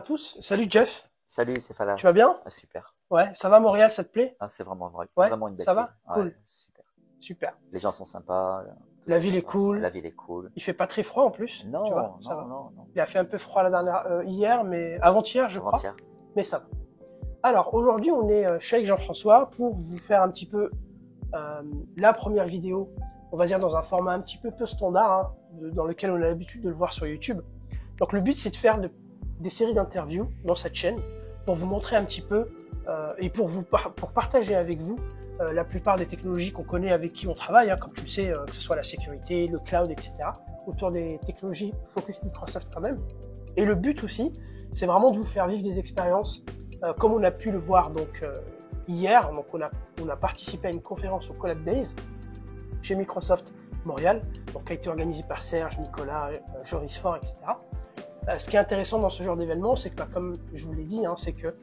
tous. Salut Jeff. Salut, c'est Fala. Tu vas bien? Ah, super. Ouais, ça va Montréal, ça te plaît? Ah, c'est vraiment vrai. Ouais, Vraiment une belle ça ville. va? Cool. Ouais, super. Super. Les gens sont sympas. La ville est sympa. cool. La ville est cool. Il fait pas très froid en plus. Non, tu vois, ça non, va. non, non. Il a fait un peu froid la dernière hier, mais avant-hier, je crois. Avant-hier. Mais ça va. Alors aujourd'hui, on est chez avec Jean-François pour vous faire un petit peu la première vidéo, on va dire dans un format un petit peu standard, hein, dans lequel on a l'habitude de le voir sur YouTube. Donc le but, c'est de faire des séries d'interviews dans cette chaîne pour vous montrer un petit peu et pour partager avec vous la plupart des technologies qu'on connaît, avec qui on travaille, hein, comme tu le sais, que ce soit la sécurité, le cloud, etc. Autour des technologies focus Microsoft quand même. Et le but aussi, c'est vraiment de vous faire vivre des expériences comme on a pu le voir donc hier. Donc on a participé à une conférence au Collab Days chez Microsoft Montréal, donc qui a été organisée par Serge, Nicolas, Joris Fort, etc. Ce qui est intéressant dans ce genre d'événement, c'est que, comme je vous l'ai dit, hein, c'est que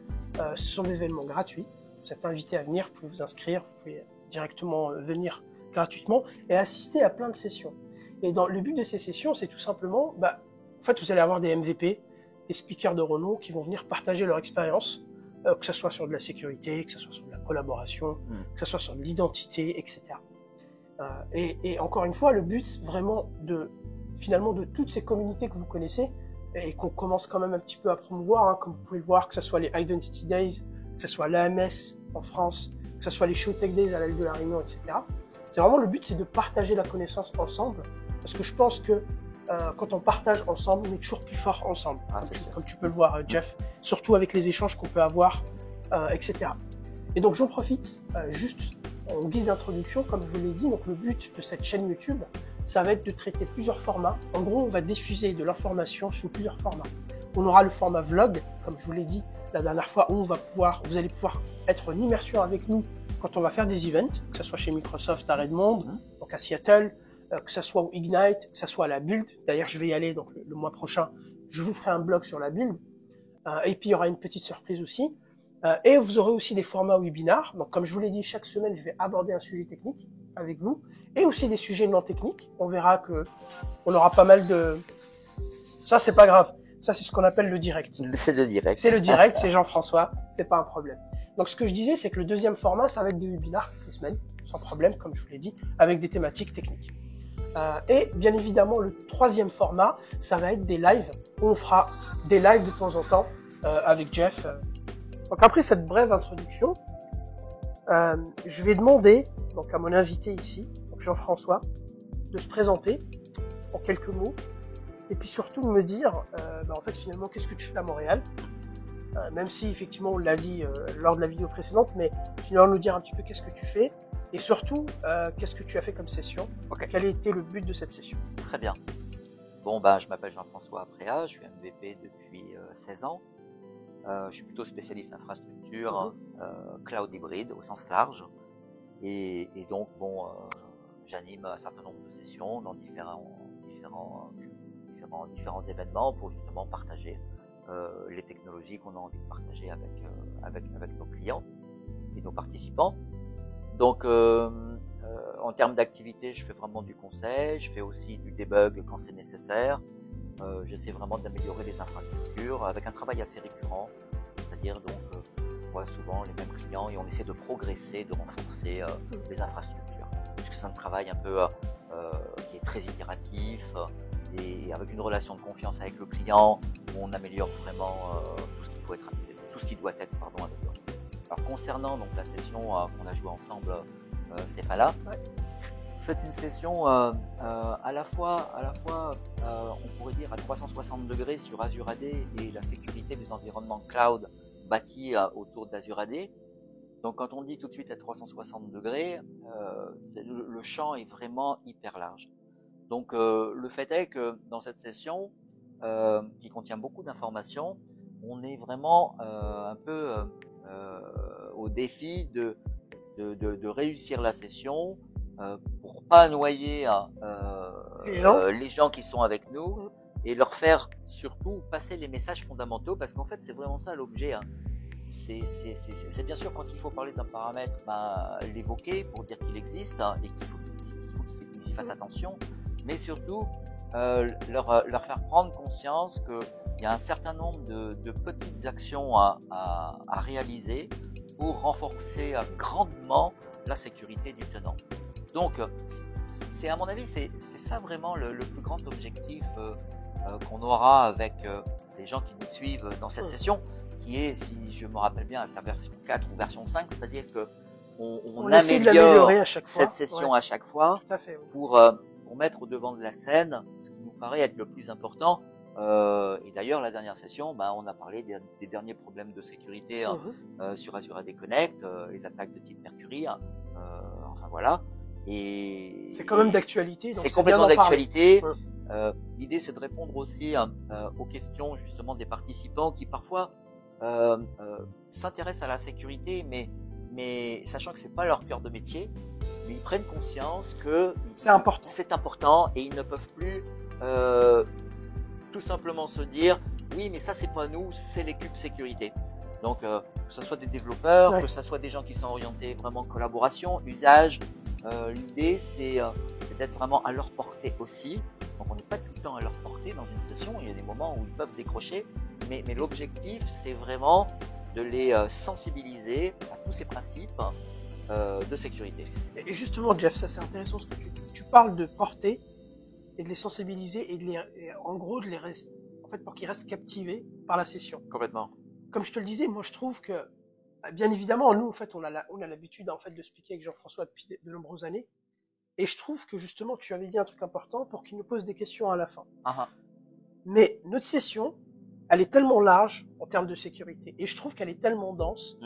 ce sont des événements gratuits. Vous êtes invité à venir, vous pouvez vous inscrire, vous pouvez directement venir gratuitement et assister à plein de sessions. Et le but de ces sessions, c'est tout simplement, en fait, vous allez avoir des MVP, des speakers de renom qui vont venir partager leur expérience, que ce soit sur de la sécurité, que ce soit sur de la collaboration, que ce soit sur de l'identité, etc. Et encore une fois, le but vraiment finalement de toutes ces communautés que vous connaissez et qu'on commence quand même un petit peu à promouvoir, hein, comme vous pouvez le voir, que ce soit les Identity Days, que ce soit l'AMS en France, que ce soit les Showtech Days à la Ville de la Réunion, etc. C'est vraiment le but, c'est de partager la connaissance ensemble, parce que je pense que quand on partage ensemble, on est toujours plus fort ensemble, comme tu peux le voir, Jeff, surtout avec les échanges qu'on peut avoir, etc. Et donc j'en profite juste en guise d'introduction, comme je vous l'ai dit, donc le but de cette chaîne YouTube, ça va être de traiter plusieurs formats. En gros, on va diffuser de l'information sous plusieurs formats. On aura le format vlog, comme je vous l'ai dit la dernière fois, où vous allez pouvoir être en immersion avec nous quand on va faire des events, que ce soit chez Microsoft à Redmond, donc à Seattle, que ce soit au Ignite, que ce soit à la Build. D'ailleurs, je vais y aller donc le mois prochain. Je vous ferai un blog sur la Build. Et puis, il y aura une petite surprise aussi. Et vous aurez aussi des formats webinars. Donc, comme je vous l'ai dit, chaque semaine, je vais aborder un sujet technique avec vous. Et aussi des sujets non techniques. On verra que on aura pas mal de... Ça, c'est pas grave. Ça, c'est ce qu'on appelle le direct. C'est le direct. C'est le direct, c'est Jean-François. C'est pas un problème. Donc, ce que je disais, c'est que le deuxième format, ça va être des webinars toutes les semaines, sans problème, comme je vous l'ai dit, avec des thématiques techniques. Et bien évidemment, le troisième format, ça va être des lives. On fera des lives de temps en temps avec Jeff. Donc, après cette brève introduction, je vais demander donc à mon invité ici, Jean-François, de se présenter en quelques mots, et puis surtout de me dire, en fait, finalement, qu'est-ce que tu fais à Montréal, même si, effectivement, on l'a dit lors de la vidéo précédente, mais finalement, nous dire un petit peu qu'est-ce que tu fais, et surtout, qu'est-ce que tu as fait comme session, quel a été le but de cette session. Très bien. Bon, je m'appelle Jean-François Apréa, je suis MVP depuis 16 ans. Je suis plutôt spécialiste infrastructure, cloud hybride au sens large. Et donc, j'anime un certain nombre de sessions dans différents événements pour justement partager les technologies qu'on a envie de partager avec nos clients et nos participants. Donc, en termes d'activité, je fais vraiment du conseil, je fais aussi du debug quand c'est nécessaire. J'essaie vraiment d'améliorer les infrastructures avec un travail assez récurrent, c'est-à-dire donc on voit souvent les mêmes clients et on essaie de progresser, de renforcer les infrastructures, puisque c'est un travail un peu qui est très itératif et avec une relation de confiance avec le client où on améliore vraiment tout ce qui doit être amélioré. Alors concernant donc la session qu'on a jouée ensemble, Céphala, c'est une session à la fois on pourrait dire à 360 degrés sur Azure AD et la sécurité des environnements cloud bâtis autour d'Azure AD. Donc quand on dit tout de suite à 360 degrés, le champ est vraiment hyper large. Donc le fait est que dans cette session, qui contient beaucoup d'informations, on est vraiment un peu au défi de réussir la session pour pas noyer les gens qui sont avec nous et leur faire surtout passer les messages fondamentaux, parce qu'en fait c'est vraiment ça l'objet. C'est bien sûr quand il faut parler d'un paramètre, l'évoquer pour dire qu'il existe et qu'il faut qu'ils y fassent attention, mais surtout leur faire prendre conscience que il y a un certain nombre de petites actions à réaliser pour renforcer grandement la sécurité du tenant. Donc, c'est à mon avis, c'est ça vraiment le plus grand objectif qu'on aura avec les gens qui nous suivent dans cette session, qui est, si je me rappelle bien, à sa version 4 ou version 5, c'est-à-dire que on améliore à chaque fois. cette session à chaque fois Tout à fait, oui. pour mettre au devant de la scène ce qui nous paraît être le plus important. Et d'ailleurs, la dernière session, on a parlé des derniers problèmes de sécurité sur Azure AD Connect, les attaques de type Mercury, enfin voilà. Et c'est quand même d'actualité. C'est complètement d'actualité. L'idée, c'est de répondre aussi aux questions justement des participants qui parfois s'intéressent à la sécurité, mais sachant que c'est pas leur cœur de métier, mais ils prennent conscience que c'est important. C'est important et ils ne peuvent plus tout simplement se dire oui, mais ça c'est pas nous, c'est l'équipe sécurité. Donc que ce soit des développeurs, que ce soit des gens qui sont orientés vraiment collaboration, usage. L'idée c'est d'être vraiment à leur portée aussi. Donc on n'est pas tout le temps à leur portée dans une session, il y a des moments où ils peuvent décrocher, mais l'objectif c'est vraiment de les sensibiliser à tous ces principes de sécurité. Et justement Jeff, ça c'est intéressant ce que tu parles de portée et de les sensibiliser et en gros de les rester, en fait, pour qu'ils restent captivés par la session. Complètement. Comme je te le disais, moi je trouve que bien évidemment nous en fait on a l'habitude en fait de speaker avec Jean-François depuis de nombreuses années. Et je trouve que justement, tu avais dit un truc important pour qu'il nous pose des questions à la fin. Mais notre session, elle est tellement large en termes de sécurité. Et je trouve qu'elle est tellement dense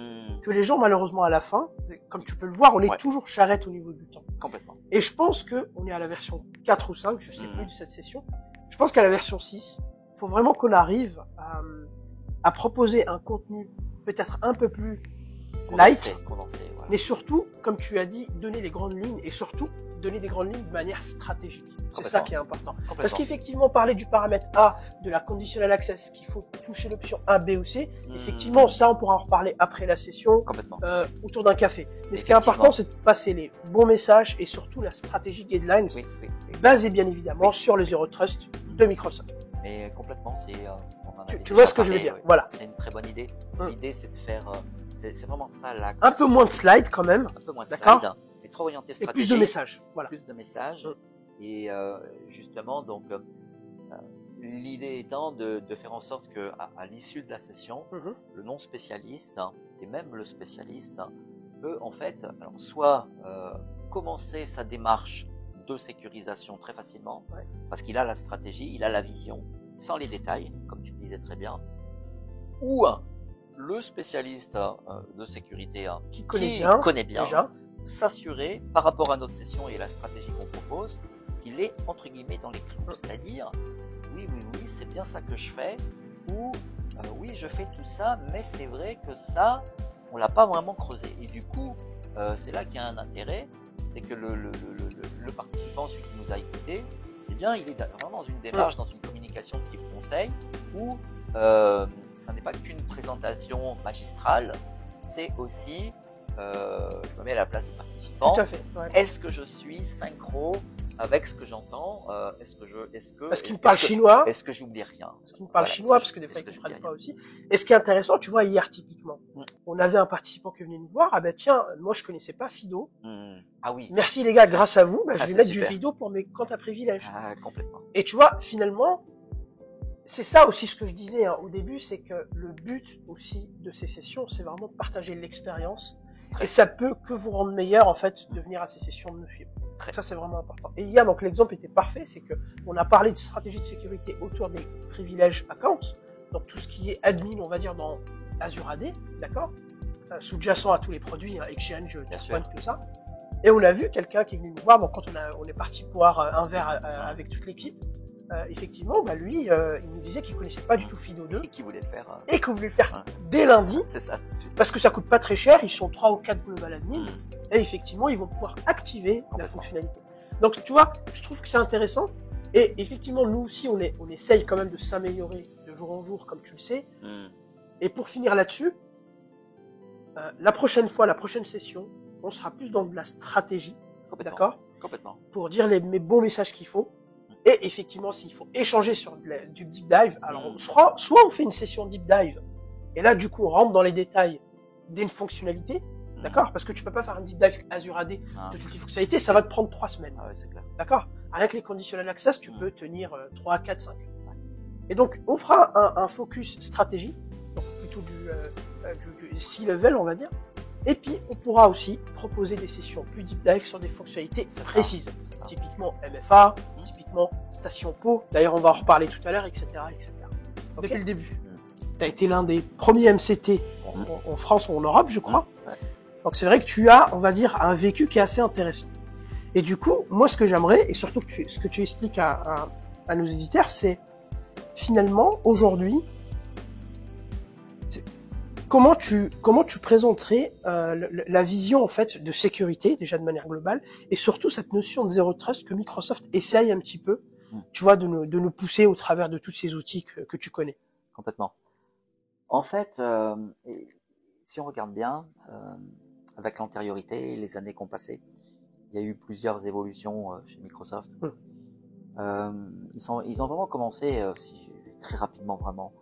que les gens, malheureusement, à la fin, comme tu peux le voir, on est toujours charrette au niveau du temps. Complètement. Et je pense qu'on est à la version 4 ou 5, je sais plus de cette session. Je pense qu'à la version 6, il faut vraiment qu'on arrive à proposer un contenu peut-être un peu plus light, condensé, voilà. Mais surtout, comme tu as dit, donner les grandes lignes et surtout donner des grandes lignes de manière stratégique. C'est ça qui est important. Parce qu'effectivement, parler du paramètre A, de la conditional access, qu'il faut toucher l'option A, B ou C, effectivement, ça, on pourra en reparler après la session, autour d'un café. Mais ce qui est important, c'est de passer les bons messages et surtout la stratégie guidelines, basée bien évidemment sur le Zero Trust de Microsoft. Mais complètement, tu vois ce que je veux dire. Voilà. C'est une très bonne idée. L'idée, c'est de faire, c'est vraiment ça l'axe. Un peu moins de slides quand même. Un peu moins de slides. Et trop orienté stratégique. Et plus de messages. Voilà. Plus de messages. Et justement, donc, l'idée étant de faire en sorte que, à l'issue de la session, le non spécialiste et même le spécialiste peut en fait, alors soit commencer sa démarche de sécurisation très facilement, parce qu'il a la stratégie, il a la vision, sans les détails, comme tu le disais très bien, ou le spécialiste de sécurité qui connaît bien s'assurer par rapport à notre session et la stratégie qu'on propose qu'il est entre guillemets dans les clous, c'est-à-dire oui, c'est bien ça que je fais, ou oui, je fais tout ça, mais c'est vrai que ça, on l'a pas vraiment creusé. Et du coup, c'est là qu'il y a un intérêt, c'est que le participant, celui qui nous a écouté, eh bien, il est vraiment dans une démarche, dans une communication de type conseil, où ça n'est pas qu'une présentation magistrale, c'est aussi, je me mets à la place du participant. Tout à fait. Est-ce que je suis synchro avec ce que j'entends? Est-ce qu'il me parle chinois? Est-ce que j'oublie rien? Est-ce qu'il me parle chinois? Parce que des fois, ils ne comprennent pas aussi. Et ce qui est intéressant, tu vois, hier, typiquement, on avait un participant qui venait nous voir. Ah ben tiens, moi, je connaissais pas Fido. Ah oui. Merci les gars, grâce à vous, je vais mettre du Fido pour mes comptes à privilèges. Ah, complètement. Et tu vois, finalement, c'est ça aussi ce que je disais au début, c'est que le but aussi de ces sessions, c'est vraiment de partager l'expérience. Et ça peut que vous rendre meilleur, en fait, de venir à ces sessions, de nous suivre. Ça, c'est vraiment important. Et hier, donc, l'exemple était parfait, c'est que on a parlé de stratégie de sécurité autour des privilèges accounts, donc tout ce qui est admin, on va dire, dans Azure AD, d'accord, sous-jacent à tous les produits, Exchange, Point, tout ça. Et on a vu quelqu'un qui est venu nous voir, donc quand on est parti boire un verre avec toute l'équipe, effectivement, lui, il nous disait qu'il connaissait pas du tout Fido 2. Et qu'il voulait le faire. Et qu'il voulait le faire dès lundi. C'est ça, tout de suite. Parce que ça coûte pas très cher, ils sont 3 ou 4 global admin. Et effectivement, ils vont pouvoir activer la fonctionnalité. Donc, tu vois, je trouve que c'est intéressant. Et effectivement, nous aussi, on essaye quand même de s'améliorer de jour en jour, comme tu le sais. Et pour finir là-dessus, la prochaine fois, la prochaine session, on sera plus dans de la stratégie. D'accord? Complètement. Pour dire mes bons messages qu'il faut. Et effectivement, s'il faut échanger sur du deep dive, alors soit on fait une session deep dive, et là, du coup, on rentre dans les détails d'une fonctionnalité, d'accord? Parce que tu peux pas faire un deep dive Azure AD de toutes les fonctionnalités, ça va te prendre 3 semaines. Ah ouais, c'est clair. D'accord? Avec les conditional access, tu peux tenir 3, 4, 5. Et donc, on fera un focus stratégie, donc plutôt du C-level, on va dire. Et puis, on pourra aussi proposer des sessions plus deep dive sur des fonctionnalités précises. Typiquement MFA, typiquement station PO. D'ailleurs, on va en reparler tout à l'heure, etc., etc. Okay. Depuis le début. Tu as été l'un des premiers MCT en France ou en Europe, je crois. Donc, c'est vrai que tu as, on va dire, un vécu qui est assez intéressant. Et du coup, moi, ce que j'aimerais, et surtout ce que tu expliques à nos éditeurs, c'est finalement, aujourd'hui, comment tu présenterais la vision en fait de sécurité déjà de manière globale et surtout cette notion de zero trust que Microsoft essaye un petit peu, tu vois, de nous pousser au travers de tous ces outils que tu connais. Complètement. En fait, si on regarde bien, avec l'antériorité et les années qu'on passait, il y a eu plusieurs évolutions chez Microsoft. Ils ont vraiment commencé très rapidement vraiment.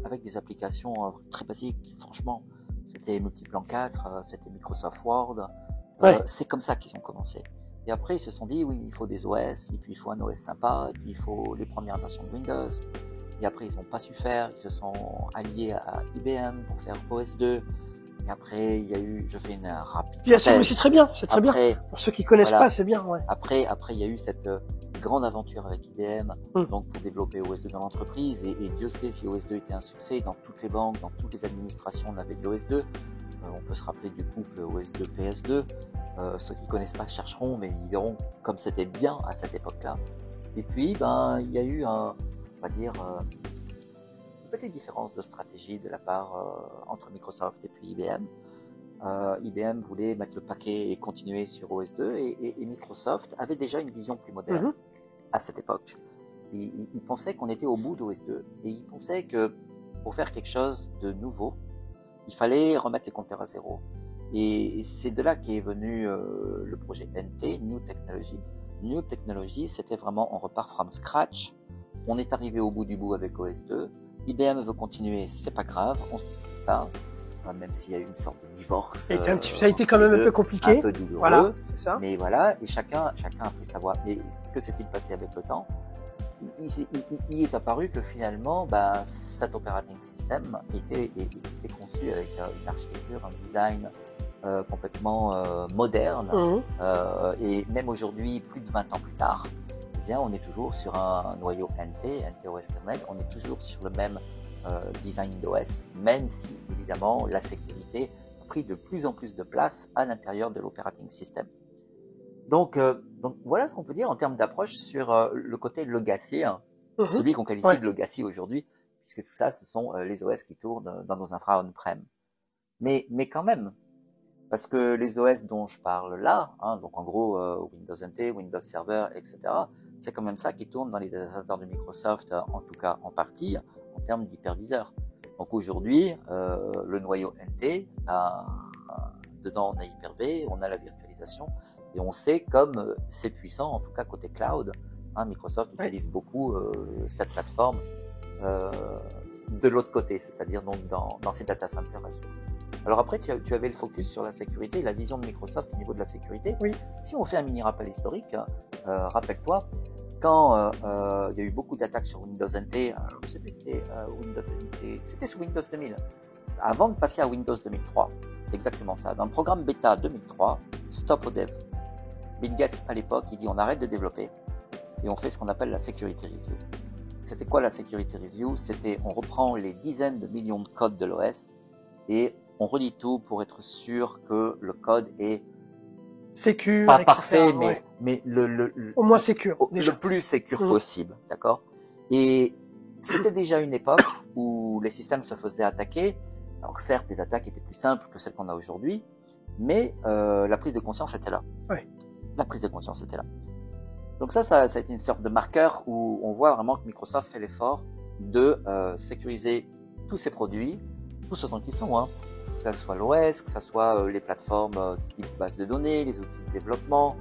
Avec des applications très basiques, franchement, c'était Multiplan 4, c'était Microsoft Word, c'est comme ça qu'ils ont commencé. Et après, ils se sont dit, oui, il faut des OS, et puis il faut un OS sympa, et puis il faut les premières versions de Windows. Et après, ils n'ont pas su faire, ils se sont alliés à IBM pour faire OS2. Et après, il y a eu, je fais une rapide synthèse. C'est très bien, c'est très bien. Pour ceux qui connaissent pas, c'est bien, ouais. Après, il y a eu cette grande aventure avec IBM, donc pour développer OS2 dans l'entreprise. Et Dieu sait si OS2 était un succès. Dans toutes les banques, dans toutes les administrations, on avait de l'OS2. On peut se rappeler du couple OS2 PS2. Ceux qui connaissent pas chercheront, mais ils verront comme c'était bien à cette époque-là. Et puis, il y a eu on va dire, petite différence de stratégie de la part entre Microsoft et puis IBM. IBM voulait mettre le paquet et continuer sur OS2 et Microsoft avait déjà une vision plus moderne à cette époque. Ils pensaient qu'on était au bout d'OS2 et ils pensaient que pour faire quelque chose de nouveau, il fallait remettre les compteurs à zéro. Et c'est de là qu'est venu le projet NT, New Technology. New Technology, c'était vraiment on repart from scratch. On est arrivé au bout du bout avec OS2. IBM veut continuer, c'est pas grave, on se dispute pas, même s'il y a eu une sorte de divorce. Ça a été quand même un peu compliqué. Un peu douloureux. Voilà, c'est ça. Mais voilà, et chacun a pris sa voie. Et que s'est-il passé avec le temps? Il est apparu que finalement, cet operating system était conçu avec une architecture, un design complètement moderne. Et même aujourd'hui, plus de 20 ans plus tard, on est toujours sur un noyau NT OS kernel, on est toujours sur le même design d'OS, même si évidemment la sécurité a pris de plus en plus de place à l'intérieur de l'operating system. Donc voilà ce qu'on peut dire en termes d'approche sur le côté legacy, celui qu'on qualifie de legacy aujourd'hui, puisque tout ça, ce sont les OS qui tournent dans nos infra on-prem. Mais quand même, parce que les OS dont je parle là, donc en gros Windows NT, Windows Server, etc., c'est quand même ça qui tourne dans les data centers de Microsoft, en tout cas en partie, en termes d'hyperviseurs. Donc aujourd'hui, le noyau NT, dedans on a Hyper-V, on a la virtualisation, et on sait comme c'est puissant, en tout cas côté cloud, Microsoft utilise beaucoup cette plateforme de l'autre côté, c'est-à-dire donc dans ses data centers Azure. Alors après, tu avais le focus sur la sécurité, la vision de Microsoft au niveau de la sécurité. Oui. Si on fait un mini rappel historique, rappelle-toi, quand il y a eu beaucoup d'attaques sur Windows NT, je sais plus si c'était Windows NT, c'était sous Windows 2000, avant de passer à Windows 2003, c'est exactement ça. Dans le programme bêta 2003, Stop au Dev. Bill Gates, à l'époque, il dit on arrête de développer et on fait ce qu'on appelle la Security Review. C'était quoi la Security Review? C'était on reprend les dizaines de millions de codes de l'OS et on relit tout pour être sûr que le code est sécure, pas etc., parfait, mais au moins sécure, le plus sécure possible, d'accord? Et c'était déjà une époque où les systèmes se faisaient attaquer. Alors certes, les attaques étaient plus simples que celles qu'on a aujourd'hui, mais la prise de conscience était là. La prise de conscience était là. Donc ça a été une sorte de marqueur où on voit vraiment que Microsoft fait l'effort de sécuriser tous ses produits, tous ce dont ils sont, que ce soit l'OS, que ce soit les plateformes type base de données, les outils de développement,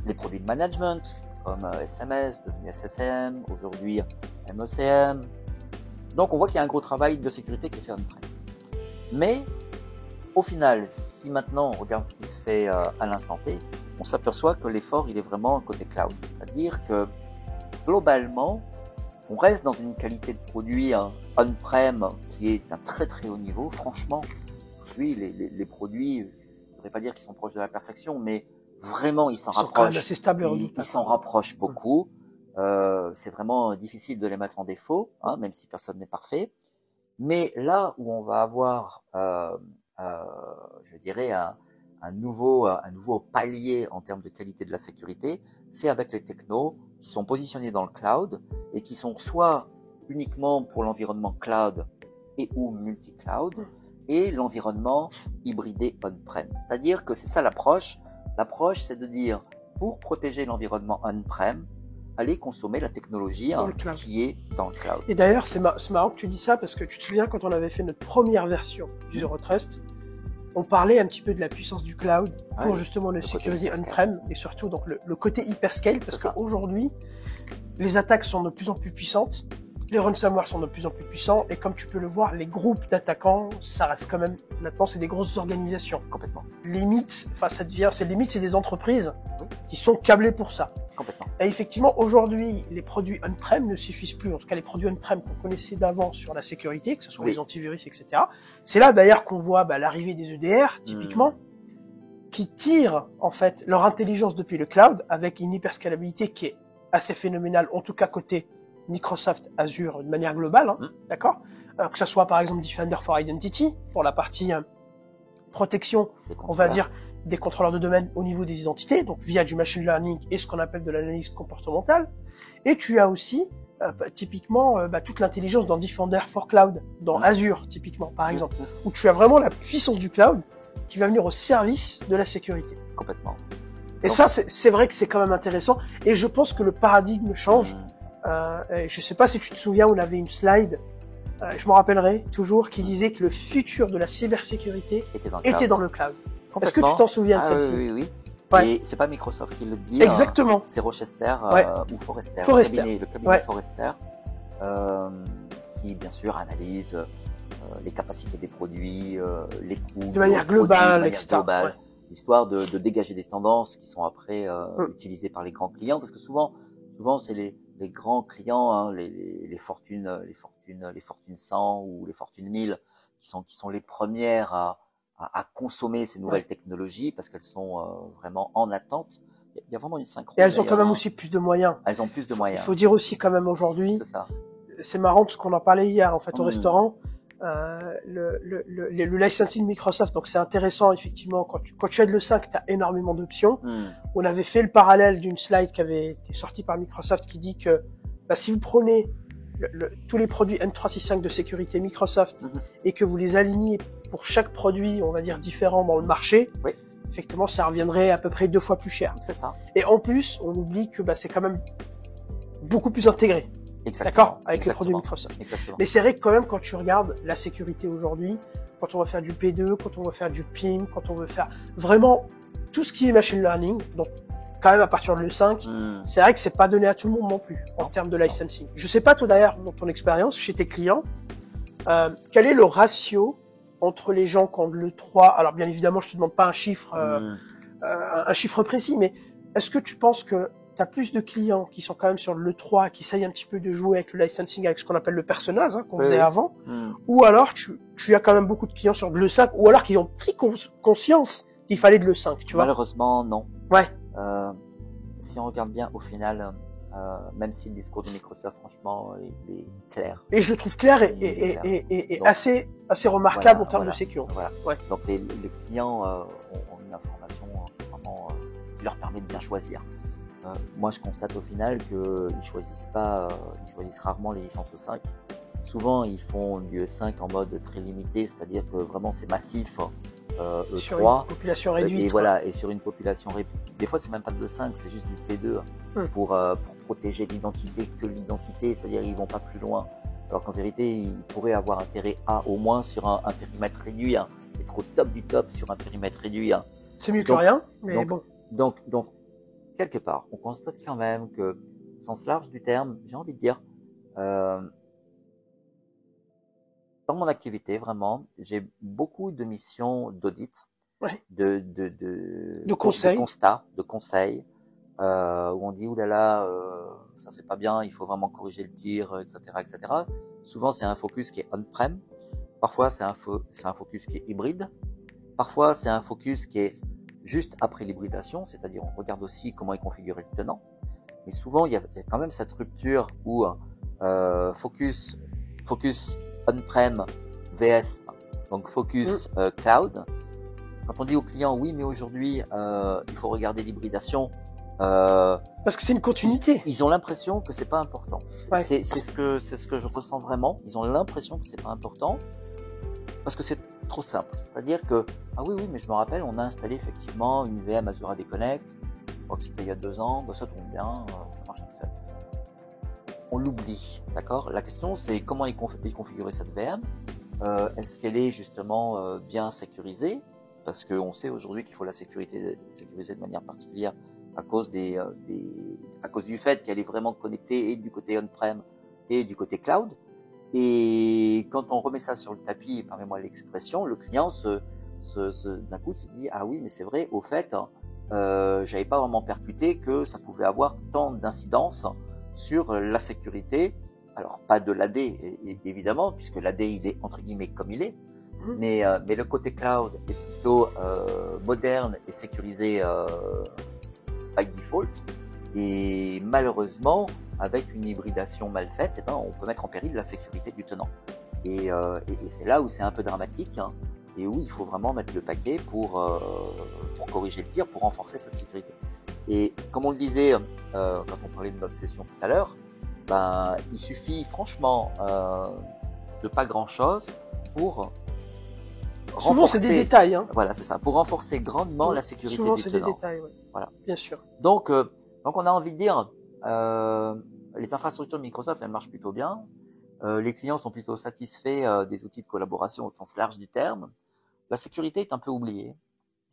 les produits de management, comme SMS, devenu SSM, aujourd'hui MECM. Donc on voit qu'il y a un gros travail de sécurité qui est fait on-prem. Mais au final, si maintenant on regarde ce qui se fait à l'instant T, on s'aperçoit que l'effort il est vraiment côté cloud. C'est-à-dire que globalement, on reste dans une qualité de produit on-prem qui est d'un très très haut niveau. Franchement, oui, les produits, je ne voudrais pas dire qu'ils sont proches de la perfection, mais vraiment ils s'en rapprochent. Ils sont quand même assez stables et redoutables. Ils s'en rapprochent beaucoup. C'est vraiment difficile de les mettre en défaut, hein, même si personne n'est parfait. Mais là où on va avoir, je dirais, un nouveau palier en termes de qualité de la sécurité, c'est avec les technos qui sont positionnés dans le cloud et qui sont soit uniquement pour l'environnement cloud et ou multi-cloud et l'environnement hybridé on-prem. C'est-à-dire que c'est ça l'approche. L'approche, c'est de dire, pour protéger l'environnement on-prem, aller consommer la technologie qui est dans le cloud. Et d'ailleurs, c'est marrant que tu dis ça parce que tu te souviens quand on avait fait notre première version du Zero Trust, on parlait un petit peu de la puissance du cloud pour justement le sécuriser on-prem et surtout donc le côté hyperscale parce qu'aujourd'hui, les attaques sont de plus en plus puissantes, les ransomware sont de plus en plus puissants et comme tu peux le voir, les groupes d'attaquants, ça reste quand même, maintenant c'est des grosses organisations. Complètement. Limite, enfin ça devient, c'est des entreprises qui sont câblées pour ça. Complètement. Et effectivement, aujourd'hui, les produits on-prem ne suffisent plus. En tout cas, les produits on-prem qu'on connaissait d'avant sur la sécurité, que ce soit les antivirus, etc. C'est là d'ailleurs qu'on voit l'arrivée des EDR, typiquement, qui tirent en fait leur intelligence depuis le cloud avec une hyperscalabilité qui est assez phénoménale, en tout cas côté Microsoft Azure de manière globale, d'accord. Que ce soit par exemple Defender for Identity pour la partie protection, on va dire, des contrôleurs de domaine au niveau des identités, donc via du machine learning et ce qu'on appelle de l'analyse comportementale. Et tu as aussi typiquement toute l'intelligence dans Defender for Cloud, dans Azure typiquement par exemple, où tu as vraiment la puissance du cloud qui va venir au service de la sécurité. Complètement. Et donc, ça, c'est vrai que c'est quand même intéressant. Et je pense que le paradigme change. Je sais pas si tu te souviens, on avait une slide, je m'en rappellerai toujours, qui disait que le futur de la cybersécurité était dans le cloud. Est-ce que tu t'en souviens de celle-ci? Oui. Ouais. Et c'est pas Microsoft qui le dit. Exactement. C'est Rochester ou Forrester. Le cabinet Forrester, qui bien sûr analyse les capacités des produits, les coûts. De manière globale, etc. Histoire de dégager des tendances qui sont après utilisées par les grands clients, parce que souvent c'est les grands clients, les fortunes 100 ou les fortunes 1000 qui sont les premières à consommer ces nouvelles technologies parce qu'elles sont vraiment en attente. Il y a vraiment une synchrone. Et elles ont quand même aussi plus de moyens. Elles ont plus de moyens. Il faut dire aussi quand même aujourd'hui. C'est ça. C'est marrant parce qu'on en parlait hier en fait au restaurant. Le licensing Microsoft, donc c'est intéressant effectivement quand tu aides le 5, tu as énormément d'options. On avait fait le parallèle d'une slide qui avait été sortie par Microsoft qui dit que si vous prenez tous les produits M365 de sécurité Microsoft et que vous les alignez pour chaque produit, on va dire différent dans le marché, effectivement ça reviendrait à peu près 2 fois plus cher. C'est ça. Et en plus, on oublie que c'est quand même beaucoup plus intégré. D'accord, avec les produits Microsoft. Exactement. Mais c'est vrai que quand même, quand tu regardes la sécurité aujourd'hui, quand on va faire du P2, quand on va faire du PIM, quand on veut faire vraiment tout ce qui est machine learning, donc quand même à partir de l'E5, c'est vrai que c'est pas donné à tout le monde non plus en termes de licensing. Je sais pas toi d'ailleurs, dans ton expérience chez tes clients, quel est le ratio entre les gens qui ont de l'E3. Alors bien évidemment, je te demande pas un chiffre précis, mais est-ce que tu penses que tu as plus de clients qui sont quand même sur l'E3, qui essayent un petit peu de jouer avec le licensing, avec ce qu'on appelle le personnage, qu'on faisait avant, ou alors tu as quand même beaucoup de clients sur l'E5, ou alors qui ont pris conscience qu'il fallait de l'E5, tu vois? Malheureusement, non. Ouais. Si on regarde bien au final, même si le discours de Microsoft, franchement, il est clair. Et je le trouve clair et donc, assez remarquable en termes de sécurité. Voilà. Ouais. Donc les clients ont une information vraiment qui leur permet de bien choisir. Moi, je constate au final qu'ils choisissent rarement les licences E5. Souvent, ils font du E5 en mode très limité, c'est-à-dire que vraiment c'est massif. E3, sur une population réduite. Et voilà, et sur une population réduite. Des fois, c'est même pas de l'E5, c'est juste du P2 pour protéger l'identité que l'identité, c'est-à-dire ils vont pas plus loin. Alors qu'en vérité, ils pourraient avoir intérêt à au moins sur un périmètre réduit, être au top du top sur un périmètre réduit. C'est mieux que rien, mais bon. Donc, quelque part, on constate quand même que, au sens large du terme, j'ai envie de dire, dans mon activité, vraiment, j'ai beaucoup de missions d'audit, Ouais. de conseils. de conseils, où on dit oulala, ça c'est pas bien, il faut vraiment corriger le tir, etc., etc. Souvent c'est un focus qui est on-prem, parfois c'est un focus qui est hybride, parfois c'est un focus qui est juste après l'hybridation, c'est-à-dire on regarde aussi comment est configuré le tenant. Mais souvent il y a quand même cette rupture où focus on-prem vs donc focus cloud. Quand on dit au client oui, mais aujourd'hui il faut regarder l'hybridation, parce que c'est une continuité. Ils ont l'impression que c'est pas important. Ouais. C'est ce que je ressens vraiment. Ils ont l'impression que c'est pas important parce que c'est trop simple. C'est-à-dire que ah oui, mais je me rappelle, on a installé effectivement une VM Azure AD Connect. Je crois que c'était il y a 2 ans. Bah, ça tombe bien, ça marche tout seul. On l'oublie, d'accord. La question c'est comment est configurer cette VM. Est-ce qu'elle est justement bien sécurisée? Parce qu'on sait aujourd'hui qu'il faut la sécuriser de manière particulière à cause à cause du fait qu'elle est vraiment connectée et du côté on-prem et du côté cloud. Et quand on remet ça sur le tapis, et permets-moi l'expression, le client d'un coup se dit ah oui, mais c'est vrai, au fait, j'avais pas vraiment percuté que ça pouvait avoir tant d'incidence sur la sécurité. Alors pas de l'AD évidemment, puisque l'AD il est entre guillemets comme il est, mais le côté cloud est plutôt moderne et sécurisé by default. Et malheureusement, avec une hybridation mal faite, eh ben, on peut mettre en péril la sécurité du tenant. Et c'est là où c'est un peu dramatique, hein, et où il faut vraiment mettre le paquet pour corriger le tir, pour renforcer cette sécurité. Et comme on le disait quand on parlait de notre session tout à l'heure, ben, il suffit franchement de pas grand-chose pour souvent c'est des détails, hein. Voilà, c'est ça, pour renforcer grandement la sécurité souvent, du tenant. Souvent c'est des détails, ouais. Voilà. Bien sûr. Donc on a envie de dire, les infrastructures de Microsoft, elles marchent plutôt bien. Les clients sont plutôt satisfaits des outils de collaboration au sens large du terme. La sécurité est un peu oubliée,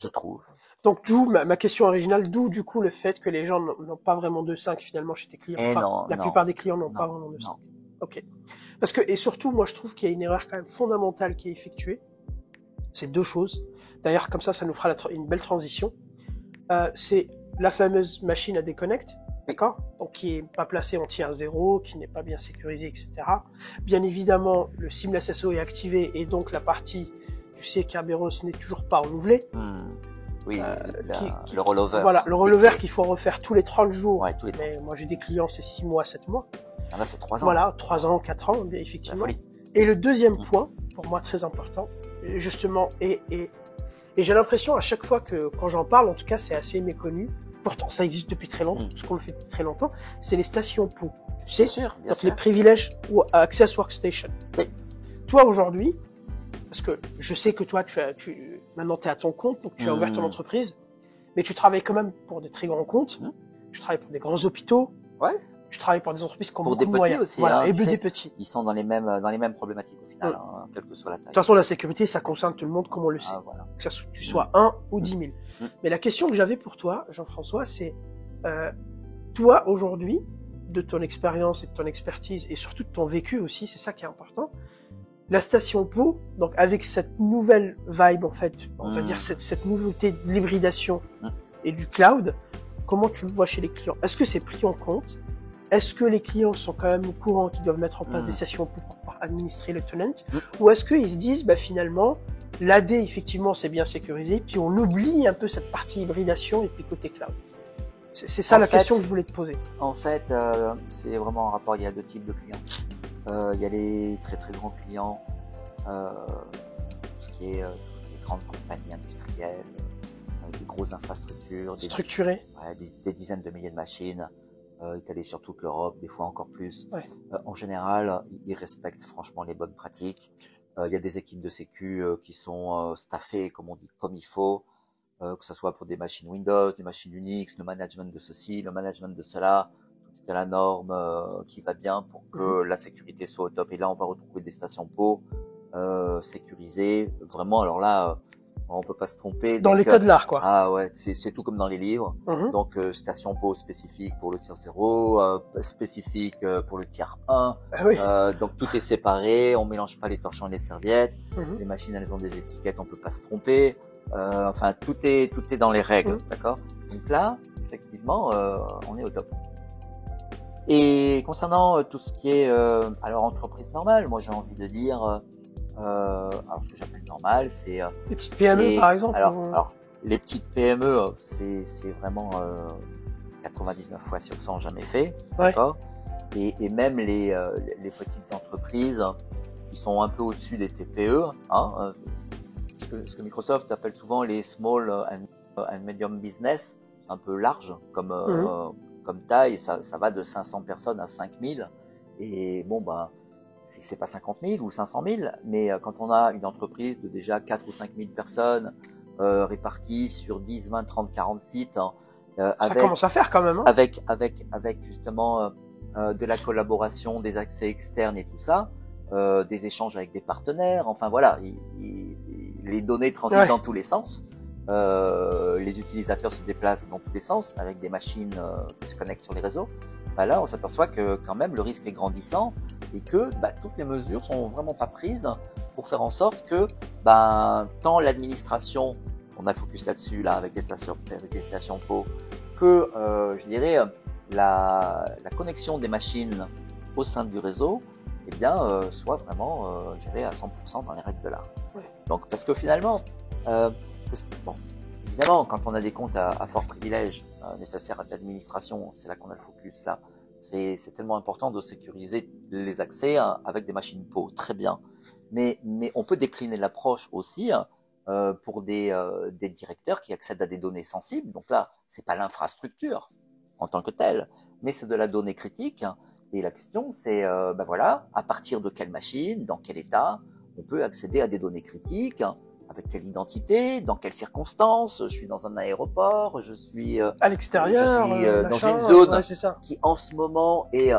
je trouve. Donc d'où ma question originale, d'où du coup le fait que les gens n'ont pas vraiment de 5 finalement chez tes clients. Enfin, la plupart des clients n'ont pas vraiment de 5. Ok. Parce que, et surtout, moi je trouve qu'il y a une erreur quand même fondamentale qui est effectuée. C'est 2 choses. D'ailleurs, comme ça nous fera une belle transition. C'est la fameuse machine à déconnect, d'accord? Donc qui est pas placée en tier 0, qui n'est pas bien sécurisée, etc. Bien évidemment, le Seamless SSO est activé et donc la partie du C Kerberos n'est toujours pas renouvelée. Oui, le rollover. Voilà, le rollover qu'il faut refaire tous les 30 jours. Ouais, tous les 30 mais moi j'ai des clients, c'est 6 mois, 7 mois. Ah, là, c'est 3 ans. Voilà, 3 ans, 4 ans, effectivement. Et le deuxième point, pour moi très important, justement, et j'ai l'impression à chaque fois que, quand j'en parle, en tout cas, c'est assez méconnu. Pourtant, ça existe depuis très longtemps, parce qu'on le fait depuis très longtemps. C'est les stations POW. Tu sais, sûr, bien donc sûr. les privilèges ou Access Workstation. Oui. Toi, aujourd'hui, parce que je sais que toi, maintenant, t'es à ton compte, donc tu as ouvert ton entreprise, mais tu travailles quand même pour de très grands comptes. Tu travailles pour des grands hôpitaux. Ouais. Tu travailles pour des entreprises comme pour des petits aussi, voilà, hein, et des petits. Ils sont dans les mêmes problématiques au final, hein, quelle que soit la taille. De toute façon, la sécurité, ça concerne tout le monde, comme on le sait. Voilà. Que tu sois 1 ou 10 000. Mais la question que j'avais pour toi, Jean-François, c'est toi aujourd'hui, de ton expérience et de ton expertise, et surtout de ton vécu aussi, c'est ça qui est important. La station POW, donc avec cette nouvelle vibe en fait, on va dire cette nouveauté de l'hybridation et du cloud, comment tu le vois chez les clients? Est-ce que c'est pris en compte? Est-ce que les clients sont quand même au courant qu'ils doivent mettre en place des stations pour administrer le tenant? Ou est-ce qu'ils se disent, bah finalement, l'AD effectivement c'est bien sécurisé, puis on oublie un peu cette partie hybridation et puis côté cloud? C'est ça la question que je voulais te poser. En fait, c'est vraiment en rapport, il y a 2 types de clients. Il y a les très très grands clients, tout ce qui est grandes compagnies industrielles, des grosses infrastructures, structurées, des dizaines de milliers de machines, étalées sur toute l'Europe, des fois encore plus. Ouais. En général, ils respectent franchement les bonnes pratiques. Il y a des équipes de sécu qui sont staffées, comme on dit, comme il faut, que ce soit pour des machines Windows, des machines Unix, le management de ceci, le management de cela, tout est à la norme qui va bien pour que la sécurité soit au top. Et là, on va retrouver des stations POW sécurisées. Vraiment, alors là, On peut pas se tromper. Dans Donc, les codes l'art, quoi. Ah ouais, c'est tout comme dans les livres. Donc station pause spécifique pour le tiers 0, spécifique pour le tiers 1. Ah oui. Donc tout est séparé, on mélange pas les torchons et les serviettes. Les machines, elles ont des étiquettes, on peut pas se tromper. Enfin tout est dans les règles, d'accord. Donc là, effectivement, on est au top. Et concernant tout ce qui est alors entreprise normale, moi j'ai envie de dire alors ce que j'appelle normal, c'est les petites PME par exemple. Alors les petites PME, c'est vraiment 99 fois sur 100 jamais fait, d'accord. Et même les petites entreprises qui sont un peu au-dessus des TPE, hein, ce que Microsoft appelle souvent les small and medium business, un peu large comme taille, ça va de 500 personnes à 5000. Et bon bah c'est pas 50 000 ou 500 000, mais quand on a une entreprise de déjà 4 ou 5 000 personnes réparties sur 10, 20, 30, 40 sites, ça commence à faire quand même. Hein. Avec justement de la collaboration, des accès externes et tout ça, des échanges avec des partenaires. Enfin voilà, les données transitent dans tous les sens. Les utilisateurs se déplacent dans tous les sens avec des machines qui se connectent sur les réseaux. Bah là, on s'aperçoit que quand même le risque est grandissant et que toutes les mesures sont vraiment pas prises pour faire en sorte que tant l'administration, on a le focus là-dessus là avec les stations PO, que je dirais la connexion des machines au sein du réseau, eh bien soit vraiment gérée à 100% dans les règles de l'art. Donc parce que finalement bon, évidemment, quand on a des comptes à fort privilège nécessaires à de l'administration, c'est là qu'on a le focus. Là, c'est tellement important de sécuriser les accès avec des machines PO, très bien. Mais on peut décliner l'approche aussi pour des directeurs qui accèdent à des données sensibles. Donc là, c'est pas l'infrastructure en tant que telle, mais c'est de la donnée critique. Et la question, c'est voilà, à partir de quelle machine, dans quel état, on peut accéder à des données critiques. Avec quelle identité, dans quelles circonstances, je suis dans un aéroport, je suis à l'extérieur, dans une zone qui en ce moment est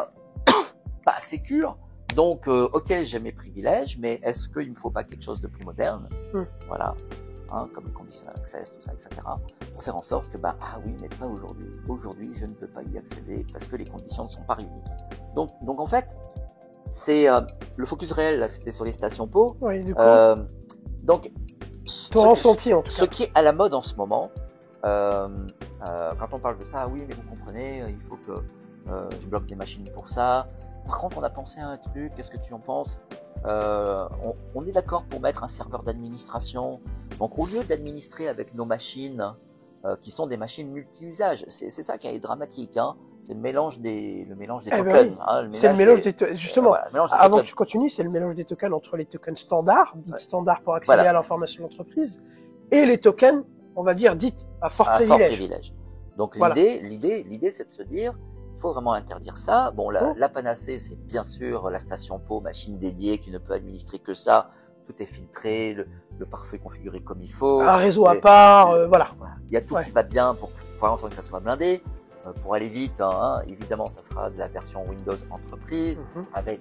pas sécure. Donc, ok, j'ai mes privilèges, mais est-ce qu'il me faut pas quelque chose de plus moderne, voilà, hein, comme le conditional access, tout ça, etc., pour faire en sorte que ah oui, mais pas aujourd'hui. Aujourd'hui, je ne peux pas y accéder parce que les conditions ne sont pas réunies. Donc en fait, c'est le focus réel là, c'était sur les stations PO. Oui, du coup. Donc ce qui est à la mode en ce moment, quand on parle de ça, oui, mais vous comprenez, il faut que je bloque des machines pour ça. Par contre, on a pensé à un truc, qu'est-ce que tu en penses? On est d'accord pour mettre un serveur d'administration. Donc, au lieu d'administrer avec nos machines, qui sont des machines multi-usages, c'est ça qui est dramatique, hein. C'est le mélange des tokens. Hein, c'est le mélange des tokens. Justement, avant tokens. que tu continues, c'est le mélange des tokens entre les tokens standards, dites standards pour accéder à l'information d'entreprise, et les tokens, on va dire, dites à fort privilège. Donc l'idée, c'est de se dire, il faut vraiment interdire ça. Bon, la panacée, c'est bien sûr la station PO, machine dédiée qui ne peut administrer que ça. Tout est filtré, le pare-feu est configuré comme il faut. Un réseau à part, voilà. Il y a tout qui va bien pour faire en sorte que ça soit blindé. Pour aller vite, évidemment, ça sera de la version Windows Entreprise avec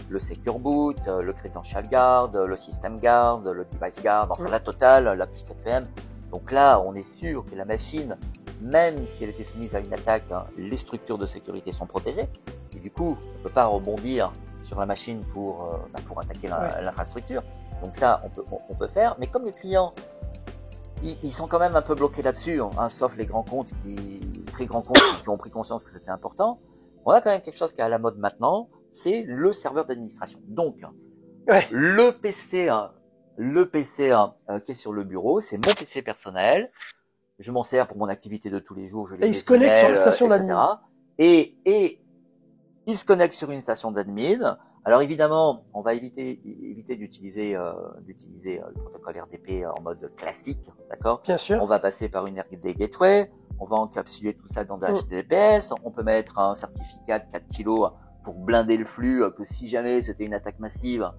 le Secure Boot, le Credential Guard, le System Guard, le Device Guard, enfin la totale, la puce TPM. Donc là, on est sûr que la machine, même si elle était soumise à une attaque, les structures de sécurité sont protégées. Et du coup, on ne peut pas rebondir sur la machine pour attaquer l'infrastructure. Donc ça, on peut faire. Mais comme les clients, ils sont quand même un peu bloqués là-dessus, hein, sauf les grands comptes très grands comptes qui ont pris conscience que c'était important. On a quand même quelque chose qui est à la mode maintenant, c'est le serveur d'administration. Donc, le PC qui est sur le bureau, c'est mon PC personnel. Je m'en sers pour mon activité de tous les jours. Et il se connecte sur la station d'admin. Et il se connecte sur une station d'admin. Alors évidemment, on va éviter d'utiliser le protocole RDP en mode classique, d'accord? Bien sûr. On va passer par une RD Gateway, on va encapsuler tout ça dans de HTTPS, on peut mettre un certificat de 4 kg pour blinder le flux, que si jamais c'était une attaque massive,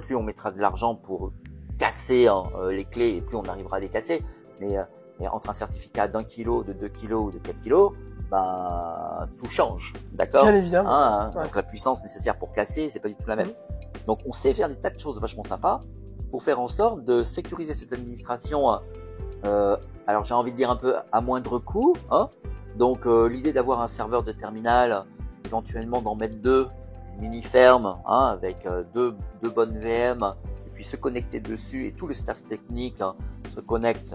plus on mettra de l'argent pour casser les clés et plus on arrivera à les casser. Mais entre un certificat d'1 kg, de 2 kg ou de 4 kg, tout change, d'accord? Bien évidemment. Donc la puissance nécessaire pour casser, c'est pas du tout la même. Donc on sait faire des tas de choses vachement sympas, pour faire en sorte de sécuriser cette administration, alors j'ai envie de dire un peu à moindre coût, hein. Donc l'idée d'avoir un serveur de terminal, éventuellement d'en mettre 2 mini-fermes, hein, avec deux bonnes VM, et puis se connecter dessus, et tout le staff technique, hein, se connecte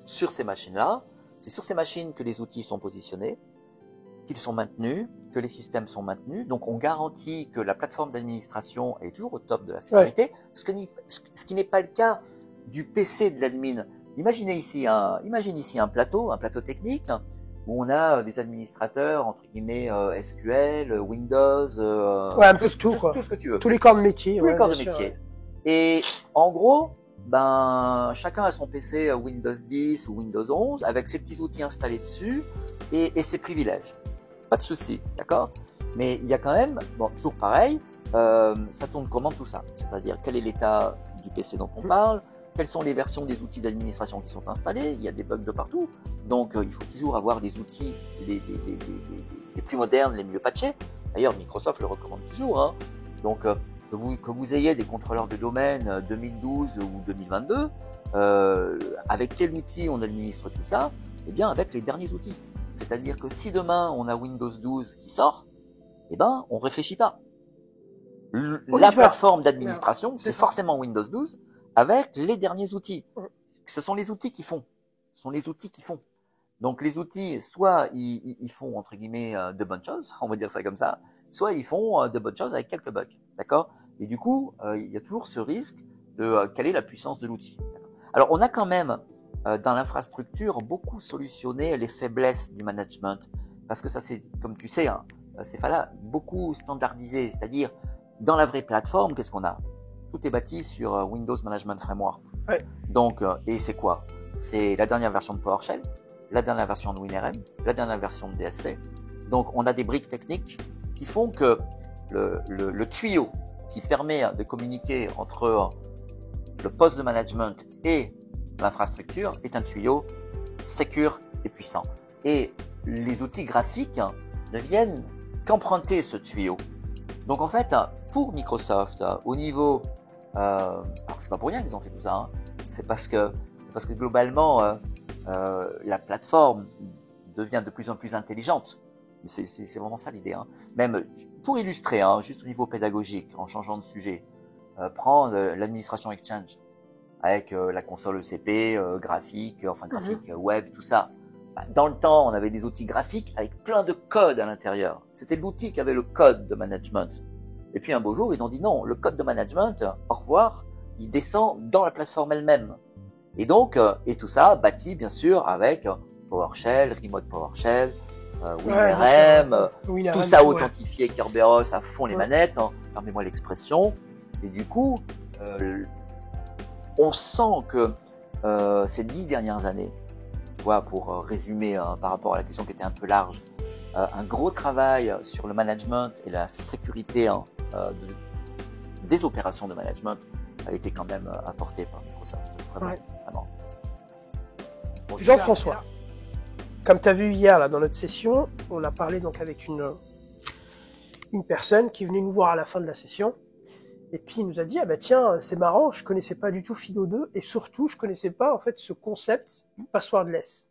sur ces machines-là. C'est sur ces machines que les outils sont positionnés, qu'ils sont maintenus, que les systèmes sont maintenus. Donc on garantit que la plateforme d'administration est toujours au top de la sécurité, ouais. Ce qui n'est pas le cas du PC de l'admin. Imagine ici un plateau technique, où on a des administrateurs, entre guillemets, SQL, Windows, ouais, un peu tout ce que tu veux. Tous les corps de métier. Tous les corps de métier. Ouais. Et en gros, chacun a son PC Windows 10 ou Windows 11 avec ses petits outils installés dessus et ses privilèges. Pas de souci, d'accord? Mais il y a quand même, toujours pareil, ça tourne comment tout ça? C'est-à-dire quel est l'état du PC dont on parle? Quelles sont les versions des outils d'administration qui sont installés? Il y a des bugs de partout. Donc, il faut toujours avoir des outils les plus modernes, les mieux patchés. D'ailleurs, Microsoft le recommande toujours, hein. Donc, que vous ayez des contrôleurs de domaine 2012 ou 2022, avec quel outil on administre tout ça? Eh bien, avec les derniers outils. C'est-à-dire que si demain, on a Windows 12 qui sort, on réfléchit pas. La plateforme d'administration, c'est forcément Windows 12, avec les derniers outils. Ce sont les outils qui font. Donc les outils, soit ils font entre guillemets de bonnes choses, on va dire ça comme ça, soit ils font de bonnes choses avec quelques bugs, d'accord? Et du coup, il y a toujours ce risque de quelle est la puissance de l'outil. Alors on a quand même dans l'infrastructure beaucoup solutionné les faiblesses du management, parce que ça c'est, comme tu sais, hein, c'est beaucoup standardisé, c'est-à-dire dans la vraie plateforme, qu'est-ce qu'on a? Tout est bâti sur Windows Management Framework. Ouais. Donc, et c'est quoi? C'est la dernière version de PowerShell, la dernière version de WinRM, la dernière version de DSC. Donc, on a des briques techniques qui font que le tuyau qui permet de communiquer entre le poste de management et l'infrastructure est un tuyau sécure et puissant. Et les outils graphiques ne viennent qu'emprunter ce tuyau. Donc, en fait, pour Microsoft, au niveau alors c'est pas pour rien qu'ils ont fait tout ça, hein. C'est parce que globalement la plateforme devient de plus en plus intelligente. C'est vraiment ça l'idée, hein. Même pour illustrer, hein, juste au niveau pédagogique, en changeant de sujet, prendre l'administration Exchange avec la console ECP, graphique web, tout ça. Dans le temps, on avait des outils graphiques avec plein de codes à l'intérieur. C'était l'outil qui avait le code de management. Et puis un beau jour, ils ont dit non, le code de management, au revoir, il descend dans la plateforme elle-même. Et donc, et tout ça bâti bien sûr avec PowerShell, Remote PowerShell, WinRM, tout ça authentifié, Kerberos à fond les manettes, hein, permets-moi l'expression. Et du coup, on sent que ces 10 dernières années, tu vois, pour résumer par rapport à la question qui était un peu large, un gros travail sur le management et la sécurité des opérations de management a été quand même apporté par Microsoft. Vraiment. Bon, Jean-François, comme tu as vu hier là, dans notre session, on a parlé donc avec une personne qui est venue nous voir à la fin de la session, et puis il nous a dit tiens, c'est marrant, je connaissais pas du tout FIDO2, et surtout je connaissais pas en fait ce concept du passwordless.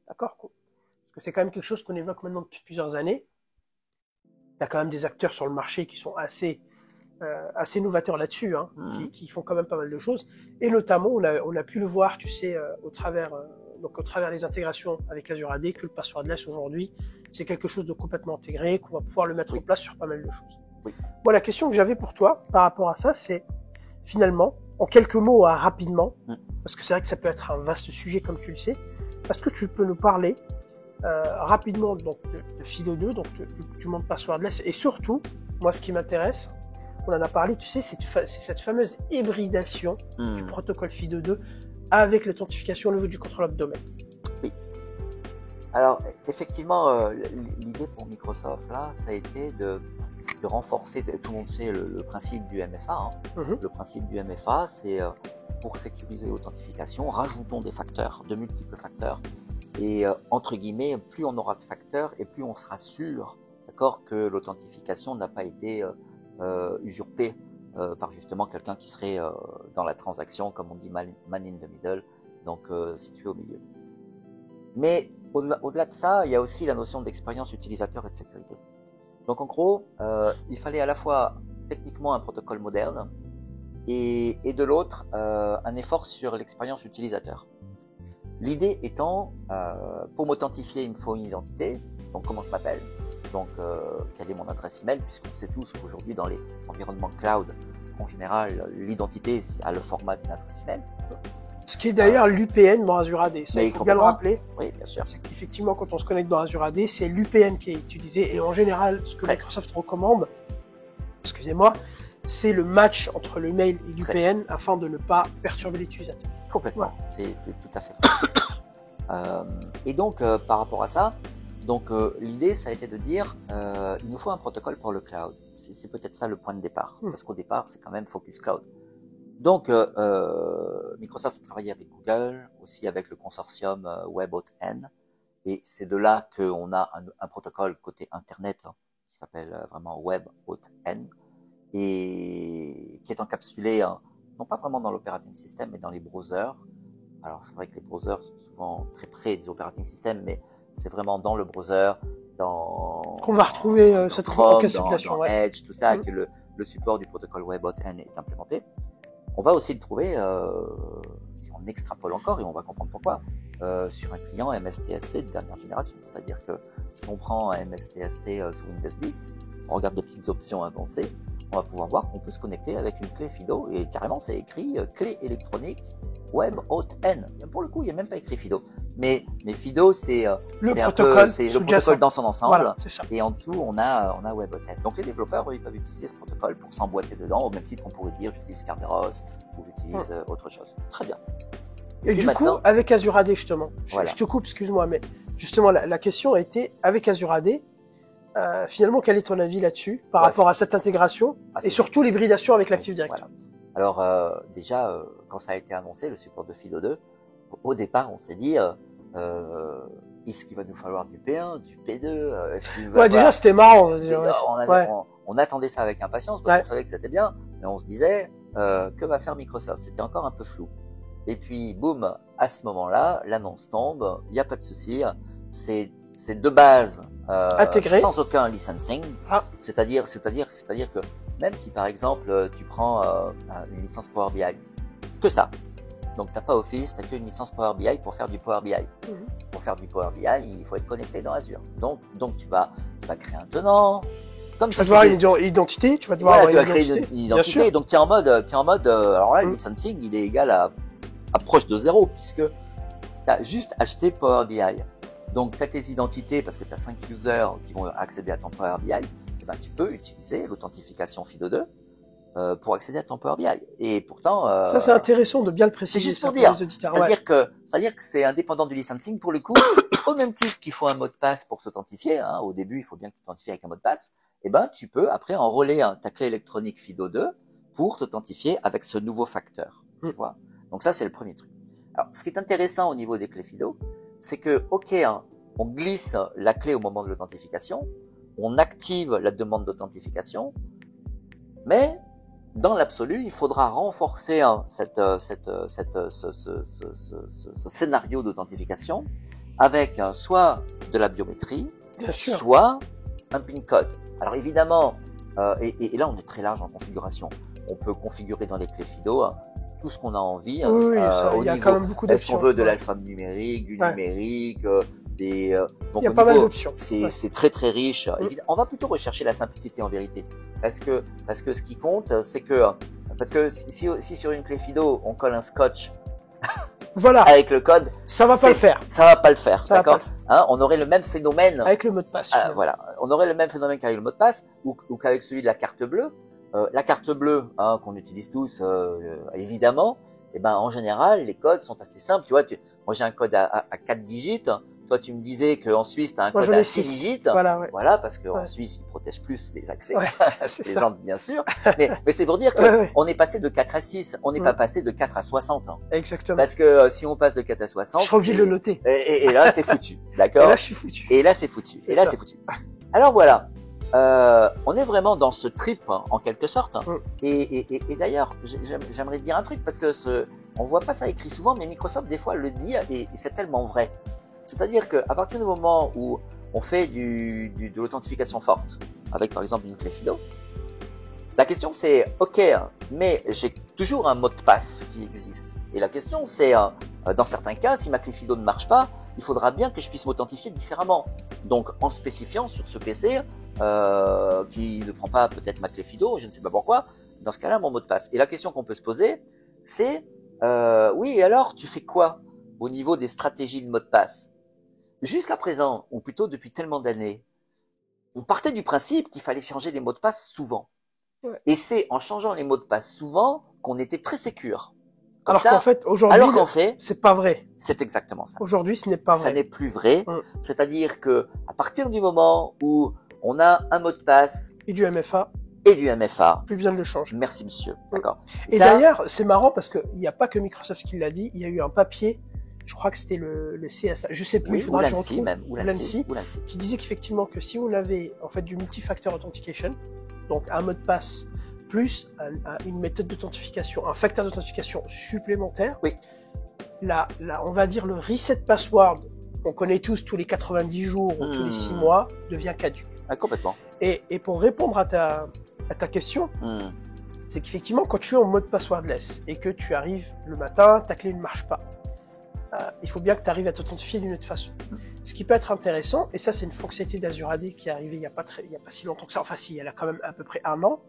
D'accord? Parce que c'est quand même quelque chose qu'on évoque maintenant depuis plusieurs années. Tu as quand même des acteurs sur le marché qui sont assez novateurs là-dessus, hein, qui font quand même pas mal de choses. Et notamment, on a pu le voir, tu sais, au travers des intégrations avec Azure AD, que le passwordless aujourd'hui, c'est quelque chose de complètement intégré, qu'on va pouvoir le mettre en place sur pas mal de choses. Moi, la question que j'avais pour toi par rapport à ça, c'est finalement, en quelques mots, rapidement, parce que c'est vrai que ça peut être un vaste sujet, comme tu le sais, est-ce que tu peux nous parler rapidement donc, de FIDO2, donc du monde passwordless, et surtout, moi ce qui m'intéresse, on en a parlé, tu sais, c'est cette fameuse hybridation du protocole FIDO2 avec l'authentification au niveau du contrôleur de domaine. Oui. Alors, effectivement, l'idée pour Microsoft, là, ça a été de renforcer, tout le monde sait le principe du MFA. Hein. Le principe du MFA, c'est pour sécuriser l'authentification, rajoutons des facteurs, de multiples facteurs. Et entre guillemets, plus on aura de facteurs et plus on sera sûr, d'accord, que l'authentification n'a pas été usurpée par justement quelqu'un qui serait dans la transaction, comme on dit, man in the middle, donc situé au milieu. Mais au-delà de ça, il y a aussi la notion d'expérience utilisateur et de sécurité. Donc en gros, il fallait à la fois techniquement un protocole moderne et de l'autre un effort sur l'expérience utilisateur. L'idée étant, pour m'authentifier, il me faut une identité. Donc comment je m'appelle, donc quelle est mon adresse email, puisqu'on sait tous qu'aujourd'hui dans les environnements cloud, en général, l'identité a le format d'une adresse email. Ce qui est d'ailleurs l'UPN dans Azure AD, ça il faut bien le rappeler. Oui, bien sûr. C'est qu'effectivement, quand on se connecte dans Azure AD, c'est l'UPN qui est utilisé. Et en général, ce que Microsoft recommande, excusez-moi, c'est le match entre le mail et l'UPN afin de ne pas perturber l'utilisateur. Complètement, c'est tout à fait vrai. Et donc, par rapport à ça, donc l'idée, ça a été de dire, il nous faut un protocole pour le cloud. C'est peut-être ça le point de départ, parce qu'au départ, c'est quand même focus cloud. Donc, Microsoft travaillait avec Google, aussi avec le consortium WebAuthn, et c'est de là qu'on a un protocole côté Internet qui s'appelle vraiment WebAuthn, et qui est encapsulé, non pas vraiment dans l'operating system, mais dans les browsers. Alors, c'est vrai que les browsers sont souvent très près des operating systems, mais c'est vraiment dans le browser, qu'on va retrouver cette encapsulation, dans Edge, tout ça, que le support du protocole WebAuthn est implémenté. On va aussi le trouver, si on extrapole encore, et on va comprendre pourquoi, sur un client MSTSC de dernière génération. C'est-à-dire que si on prend un MSTSC sous Windows 10, on regarde les petites options avancées, on va pouvoir voir qu'on peut se connecter avec une clé FIDO, et carrément c'est écrit clé électronique WebAuthn. Pour le coup, il n'y a même pas écrit FIDO. Mais FIDO, c'est le protocole dans son ensemble. Voilà, et en dessous, on a WebAuthn. Donc les développeurs, ils peuvent utiliser ce protocole pour s'emboîter dedans, au même titre qu'on pourrait dire j'utilise Kerberos ou j'utilise autre chose. Très bien. Et du coup, avec Azure AD justement, je te coupe, excuse-moi, mais justement la question a été avec Azure AD. Finalement, quel est ton avis là-dessus par rapport à cette intégration et surtout l'hybridation avec l'Active Directory? Alors déjà, quand ça a été annoncé, le support de FIDO 2, au départ, on s'est dit est-ce qu'il va nous falloir du P1, du P2 est-ce qu'il va déjà c'était marrant. On attendait ça avec impatience parce qu'on savait que c'était bien, mais on se disait que va faire Microsoft? C'était encore un peu flou. Et puis boum, à ce moment-là, l'annonce tombe, il n'y a pas de souci, c'est de base intégré, sans aucun licensing, c'est-à-dire que même si par exemple tu prends une licence Power BI, que ça. Donc t'as pas Office, t'as qu'une licence Power BI pour faire du Power BI. Pour faire du Power BI, il faut être connecté dans Azure. Donc tu vas créer un tenant. Comme tu vas devoir une identité, tu vas devoir tu vas créer une identité. Donc tu es en mode alors là le licensing il est égal à proche de 0 puisque tu as juste acheté Power BI. Donc tu as tes identités parce que tu as 5 users qui vont accéder à ton Power BI. Et ben tu peux utiliser l'authentification FIDO 2 pour accéder à ton Power BI. Et pourtant ça c'est intéressant de bien le préciser. C'est juste pour dire, c'est-à-dire que c'est indépendant du licensing pour le coup. Au même titre qu'il faut un mot de passe pour s'authentifier, au début il faut bien que tu t'authentifies avec un mot de passe. Et ben tu peux après enrôler ta clé électronique FIDO 2 pour t'authentifier avec ce nouveau facteur. Tu vois. Donc ça c'est le premier truc. Alors ce qui est intéressant au niveau des clés FIDO, c'est que on glisse la clé au moment de l'authentification, on active la demande d'authentification, mais dans l'absolu, il faudra renforcer ce scénario d'authentification avec soit de la biométrie, soit un PIN code. Alors évidemment, et là on est très large en configuration. On peut configurer dans les clés FIDO tout ce qu'on a envie. Oui, il y a quand même beaucoup d'options. Est-ce qu'on veut de l'alphanumérique, du numérique, donc il y a pas mal d'options. C'est très très riche. On va plutôt rechercher la simplicité en vérité. Parce que ce qui compte, c'est que si sur une clé FIDO on colle un scotch avec le code, ça va pas le faire. Ça va pas le faire, d'accord. On aurait le même phénomène avec le mot de passe. On aurait le même phénomène qu'avec le mot de passe ou qu'avec celui de la carte bleue. La carte bleue qu'on utilise tous évidemment. Et ben en général les codes sont assez simples. Tu vois, moi j'ai un code à 4 digits. Toi, tu me disais qu'en Suisse, tu as un code à 6 digits. Voilà, parce qu'en Suisse, ils protègent plus les accès. Je plaisante, bien sûr. Mais c'est pour dire qu'on est passé de 4 à 6. On n'est pas passé de 4 à 60. Exactement. Parce que si on passe de 4 à 60. Je suis obligé de le noter. Et là, c'est foutu. D'accord? Et là, je suis foutu. Et là, c'est foutu. Et là, c'est foutu. Alors voilà. on est vraiment dans ce trip hein, en quelque sorte. Mm. Et d'ailleurs, j'aimerais dire un truc parce que on voit pas ça écrit souvent, mais Microsoft des fois le dit et c'est tellement vrai. C'est-à-dire qu'à partir du moment où on fait de l'authentification forte avec par exemple une clé FIDO, la question c'est ok, mais j'ai toujours un mot de passe qui existe. Et la question c'est dans certains cas, si ma clé FIDO ne marche pas, il faudra bien que je puisse m'authentifier différemment. Donc en spécifiant sur ce PC qui ne prend pas peut-être ma clé FIDO, je ne sais pas pourquoi, dans ce cas-là mon mot de passe. Et la question qu'on peut se poser, c'est oui, et alors tu fais quoi au niveau des stratégies de mot de passe? Jusqu'à présent, ou plutôt depuis tellement d'années, on partait du principe qu'il fallait changer des mots de passe souvent. Ouais. Et c'est en changeant les mots de passe souvent qu'on était très sécure. Alors qu'en fait, aujourd'hui, c'est pas vrai. C'est exactement ça. Aujourd'hui, ce n'est pas vrai. Ça n'est plus vrai. C'est-à-dire que à partir du moment où on a un mot de passe et du MFA, plus besoin de le changer. Merci monsieur. D'accord. Et d'ailleurs, c'est marrant parce que il n'y a pas que Microsoft qui l'a dit. Il y a eu un papier. Je crois que c'était le CSA, je sais plus, oui, il faudra que je retrouve, ou l'ANSSI, qui disait qu'effectivement que si on avait en fait du multi-factor authentication, donc un mot de passe plus une méthode d'authentification, un facteur d'authentification supplémentaire, oui. Là, on va dire le reset password qu'on connaît tous les 90 jours ou tous les 6 mois devient caduque. Ah, complètement. Et pour répondre à ta question, c'est qu'effectivement quand tu es en mode passwordless et que tu arrives le matin, ta clé ne marche pas. Il faut bien que tu arrives à t'authentifier d'une autre façon. Ce qui peut être intéressant, et ça c'est une fonctionnalité d'Azure AD qui est arrivée il y a pas si longtemps que ça, enfin si, elle a quand même à peu près 1 an,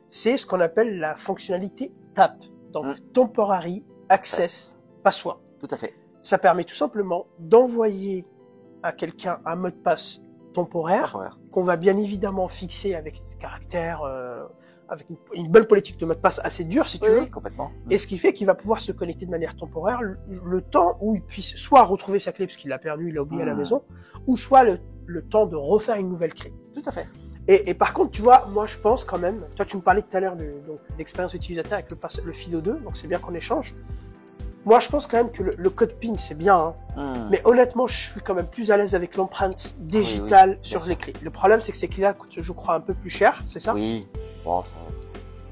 c'est ce qu'on appelle la fonctionnalité TAP, donc Temporary Access Password. Tout à fait. Ça permet tout simplement d'envoyer à quelqu'un un mot de passe temporaire. Qu'on va bien évidemment fixer avec des caractères, avec une bonne politique de mot de passe assez dure, si tu veux. Complètement. Et ce qui fait qu'il va pouvoir se connecter de manière temporaire le temps où il puisse soit retrouver sa clé parce qu'il l'a perdue, il l'a oublié à la maison, ou soit le temps de refaire une nouvelle clé. Tout à fait. Et par contre, tu vois, moi je pense quand même, toi tu me parlais tout à l'heure d'expérience utilisateur avec le FIDO 2, donc c'est bien qu'on échange. Moi je pense quand même que le code PIN c'est bien, mais honnêtement je suis quand même plus à l'aise avec l'empreinte digitale sur les clés. Le problème c'est que ces clés-là coûtent je crois un peu plus cher, c'est ça? Oui, bon,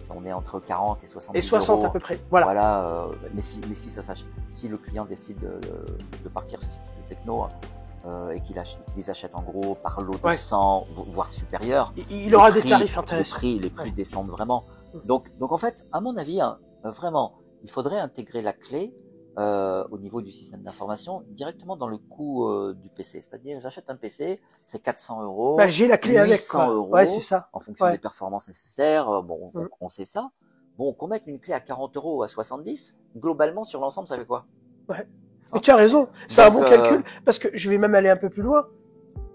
on est entre 40 et 60 et 60 euros. À peu près, voilà. Mais si le client décide de partir sur ce techno et qu'il les achète en gros par lot de 100 voire supérieur, il aura des tarifs intéressants. Les prix descendent vraiment. Donc en fait, à mon avis, vraiment, il faudrait intégrer la clé au niveau du système d'information directement dans le coût du PC. C'est-à-dire, j'achète un PC, c'est 400 euros. J'ai la clé 800 avec, quoi. euros, c'est ça. En fonction des performances nécessaires. On sait ça. Bon, qu'on mette une clé à 40 euros ou à 70, globalement, sur l'ensemble, ça fait quoi? Mais tu as raison. C'est un bon calcul. Parce que je vais même aller un peu plus loin.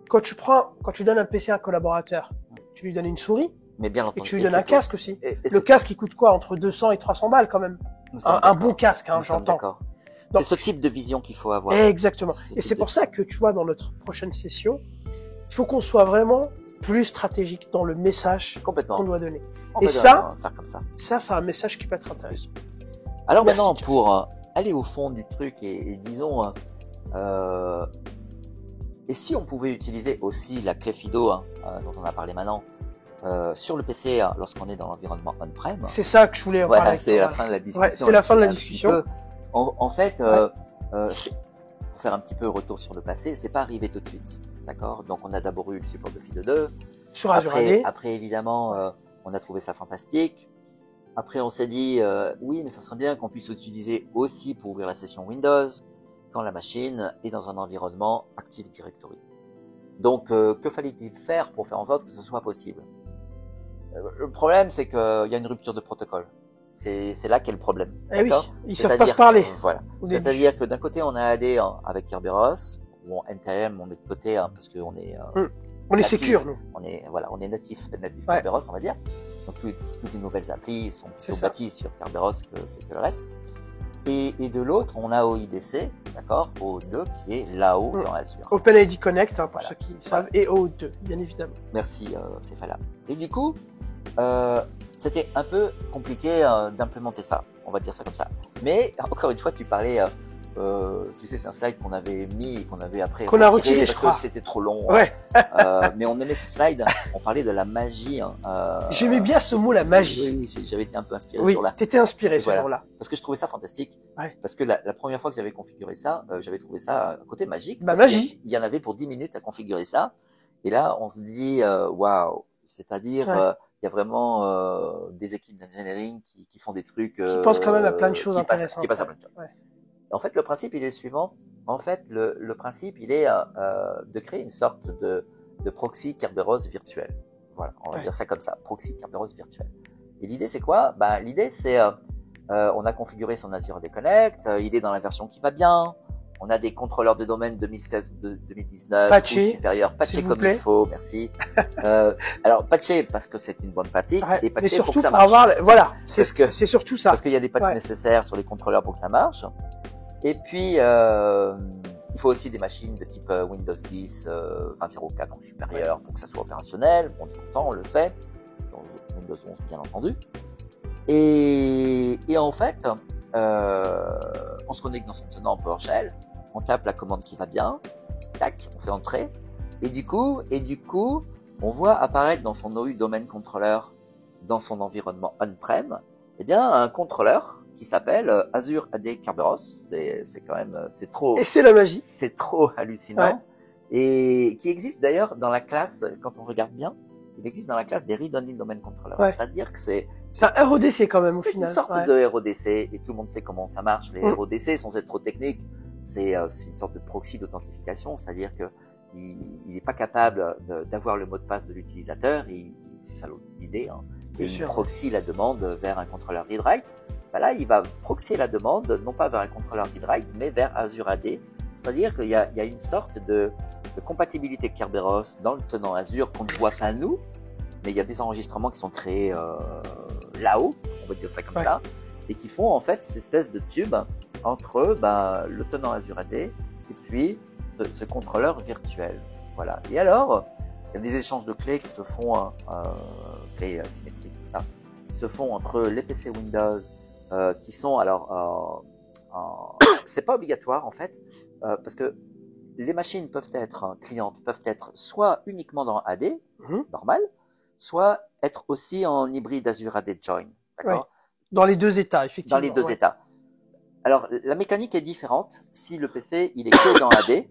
Quand tu donnes un PC à un collaborateur, tu lui donnes une souris. Mais bien entendu. Et tu lui donnes un casque aussi. Le casque, il coûte quoi? Entre 200 et 300 balles, quand même. Un bon casque, j'entends. C'est ce type de vision qu'il faut avoir. Exactement. Et c'est pour ça que, tu vois, dans notre prochaine session, il faut qu'on soit vraiment plus stratégique dans le message qu'on doit donner. Et ça, faire comme ça, c'est un message qui peut être intéressant. Alors maintenant, pour aller au fond du truc et disons, et si on pouvait utiliser aussi la clé FIDO dont on a parlé maintenant, sur le PC lorsqu'on est dans l'environnement on-prem. C'est ça que je voulais en parler. C'est la fin de la discussion. Ouais, c'est la fin de la discussion. En fait, pour faire un petit peu retour sur le passé, c'est pas arrivé tout de suite, d'accord? Donc on a d'abord eu le support de FIDO 2. Sur Azure AD. Après évidemment, on a trouvé ça fantastique. Après on s'est dit, oui, mais ça serait bien qu'on puisse l'utiliser aussi pour ouvrir la session Windows quand la machine est dans un environnement Active Directory. Donc, que fallait-il faire pour faire en sorte que ce soit possible? Le problème, c'est qu'il y a une rupture de protocole. C'est là qu'est le problème. Eh oui, ils savent pas se parler. Voilà. C'est-à-dire que d'un côté, on a AD avec Kerberos, ou NTM, on met de côté, parce qu'on est... on est sécure, nous. On est natif Kerberos, on va dire. Donc, toutes les nouvelles applis sont plutôt bâties sur Kerberos que le reste. Et de l'autre, on a OIDC, d'accord, O2, qui est là-haut dans Azure. OpenID Connect, pour ceux qui savent, et O2, bien évidemment. Merci, Céphala. Et du coup, c'était un peu compliqué d'implémenter ça, on va dire ça comme ça. Mais, encore une fois, tu parlais tu sais, c'est un slide qu'on avait mis, qu'on avait après qu'on a retiré, je parce crois. que c'était trop long. Ouais. Mais on aimait ce slide. On parlait de la magie. Hein, J'aimais bien ce mot, la magie. Oui, j'avais été un peu inspiré Oui, sur là. t'étais inspiré ce Voilà. jour-là. Parce que je trouvais ça fantastique. Ouais. Parce que la première fois que j'avais configuré ça, j'avais trouvé ça un côté magique. Bah, parce magie. Il y en avait pour 10 minutes à configurer ça. Et là, on se dit, waouh. C'est-à-dire, Ouais. il y a vraiment des équipes d'engineering qui font des trucs. Qui pensent quand même à plein de choses intéressantes. Qui passent à plein de choses. Ouais. En fait, le principe, il est le suivant. En fait, le principe, il est de créer une sorte de proxy Kerberos virtuel. Voilà, on va dire ça comme ça, proxy Kerberos virtuel. Et l'idée, c'est quoi? Ben, l'idée, c'est, on a configuré son Azure AD Connect, il est dans la version qui va bien. On a des contrôleurs de domaine 2016 ou 2019 patché, ou supérieurs, patché comme il faut, merci. Alors patché parce que c'est une bonne pratique et patché pour que ça marche. Voilà, c'est surtout ça. Parce qu'il y a des patchs nécessaires sur les contrôleurs pour que ça marche. Et puis il faut aussi des machines de type Windows 10, 04 ou supérieur pour que ça soit opérationnel. On est content, on le fait. Dans Windows 11 bien entendu. Et en fait, on se connecte dans son tenant en PowerShell, on tape la commande qui va bien, tac, on fait entrer, et du coup, on voit apparaître dans son OU Domain Controller, dans son environnement on-prem, eh bien, un contrôleur qui s'appelle Azure AD Kerberos. C'est quand même, c'est trop. Et c'est la magie. C'est trop hallucinant. Ouais. Et qui existe d'ailleurs dans la classe, quand on regarde bien, il existe dans la classe des Read-Only Domain Controller. Ouais. C'est-à-dire que c'est un RODC quand même au final. C'est une sorte de RODC et tout le monde sait comment ça marche. Les RODC, sans être trop technique, c'est une sorte de proxy d'authentification, c'est-à-dire que il n'est pas capable d'avoir le mot de passe de l'utilisateur. C'est ça l'idée. Hein. Et il proxy la demande vers un contrôleur read-write. Ben là, il va proxyer la demande non pas vers un contrôleur read-write, mais vers Azure AD. C'est-à-dire qu'il y a une sorte de compatibilité Kerberos dans le tenant Azure qu'on ne voit pas nous, mais il y a des enregistrements qui sont créés là-haut, on va dire ça comme ça, et qui font en fait cette espèce de tube entre le tenant Azure AD et puis ce contrôleur virtuel. Voilà. Et alors, il y a des échanges de clés qui se font, clés symétriques, tout ça, qui se font entre les PC Windows, qui sont alors, c'est pas obligatoire en fait, parce que les machines peuvent être clientes, peuvent être soit uniquement dans AD, normal, soit être aussi en hybride Azure AD Join. D'accord ? Ouais. Dans les deux états, effectivement. Dans les deux états. Alors, la mécanique est différente si le PC il est que dans AD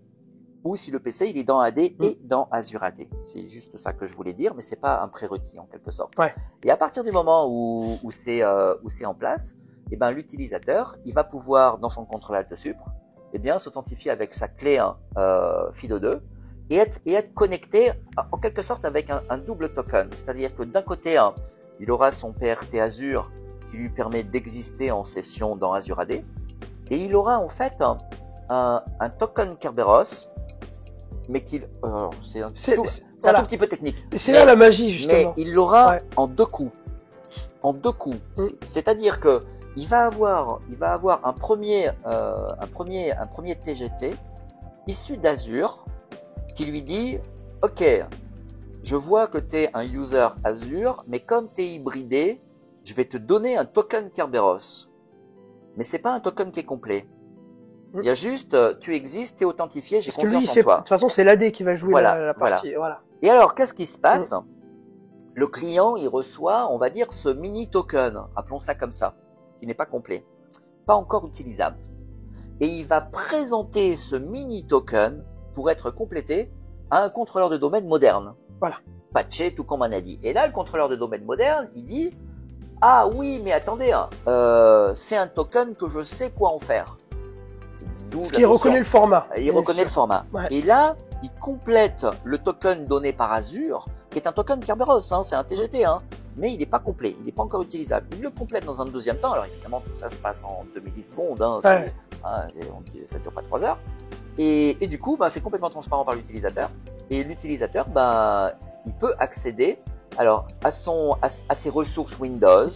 ou si le PC il est dans AD et dans Azure AD. C'est juste ça que je voulais dire, mais c'est pas un prérequis en quelque sorte. Ouais. Et à partir du moment où c'est en place, eh ben l'utilisateur il va pouvoir dans son contrôle Alt Supr eh bien s'authentifier avec sa clé FIDO2 et être connecté en quelque sorte avec un double token. C'est-à-dire que d'un côté, il aura son PRT Azure qui lui permet d'exister en session dans Azure AD et il aura en fait un token Kerberos mais c'est un tout petit peu technique. C'est là la magie justement. Mais il l'aura en deux coups. En deux coups. C'est-à-dire que il va avoir un premier TGT issu d'Azure qui lui dit OK, je vois que tu es un user Azure, mais comme tu es hybridé, je vais te donner un token Kerberos. Mais c'est pas un token qui est complet. Il y a juste tu existes, tu es authentifié, j'ai confiance en toi. De toute façon, c'est l'AD qui va jouer la partie. Voilà. Et alors, qu'est-ce qui se passe? Le client, il reçoit, on va dire, ce mini token, appelons ça comme ça, qui n'est pas complet, pas encore utilisable. Et il va présenter ce mini token pour être complété à un contrôleur de domaine moderne. Voilà. Patché, tout comme on a dit. Et là, le contrôleur de domaine moderne, il dit, ah oui, mais attendez, c'est un token que je sais quoi en faire. Parce qu'il reconnaît le format. Il reconnaît le format. Ouais. Et là, il complète le token donné par Azure, qui est un token Kerberos, c'est un TGT, mais il n'est pas complet, il n'est pas encore utilisable. Il le complète dans un deuxième temps. Alors évidemment, tout ça se passe en 2010 secondes, ça dure pas 3 heures. Et du coup, c'est complètement transparent par l'utilisateur. Et l'utilisateur, il peut accéder alors à ses ressources Windows,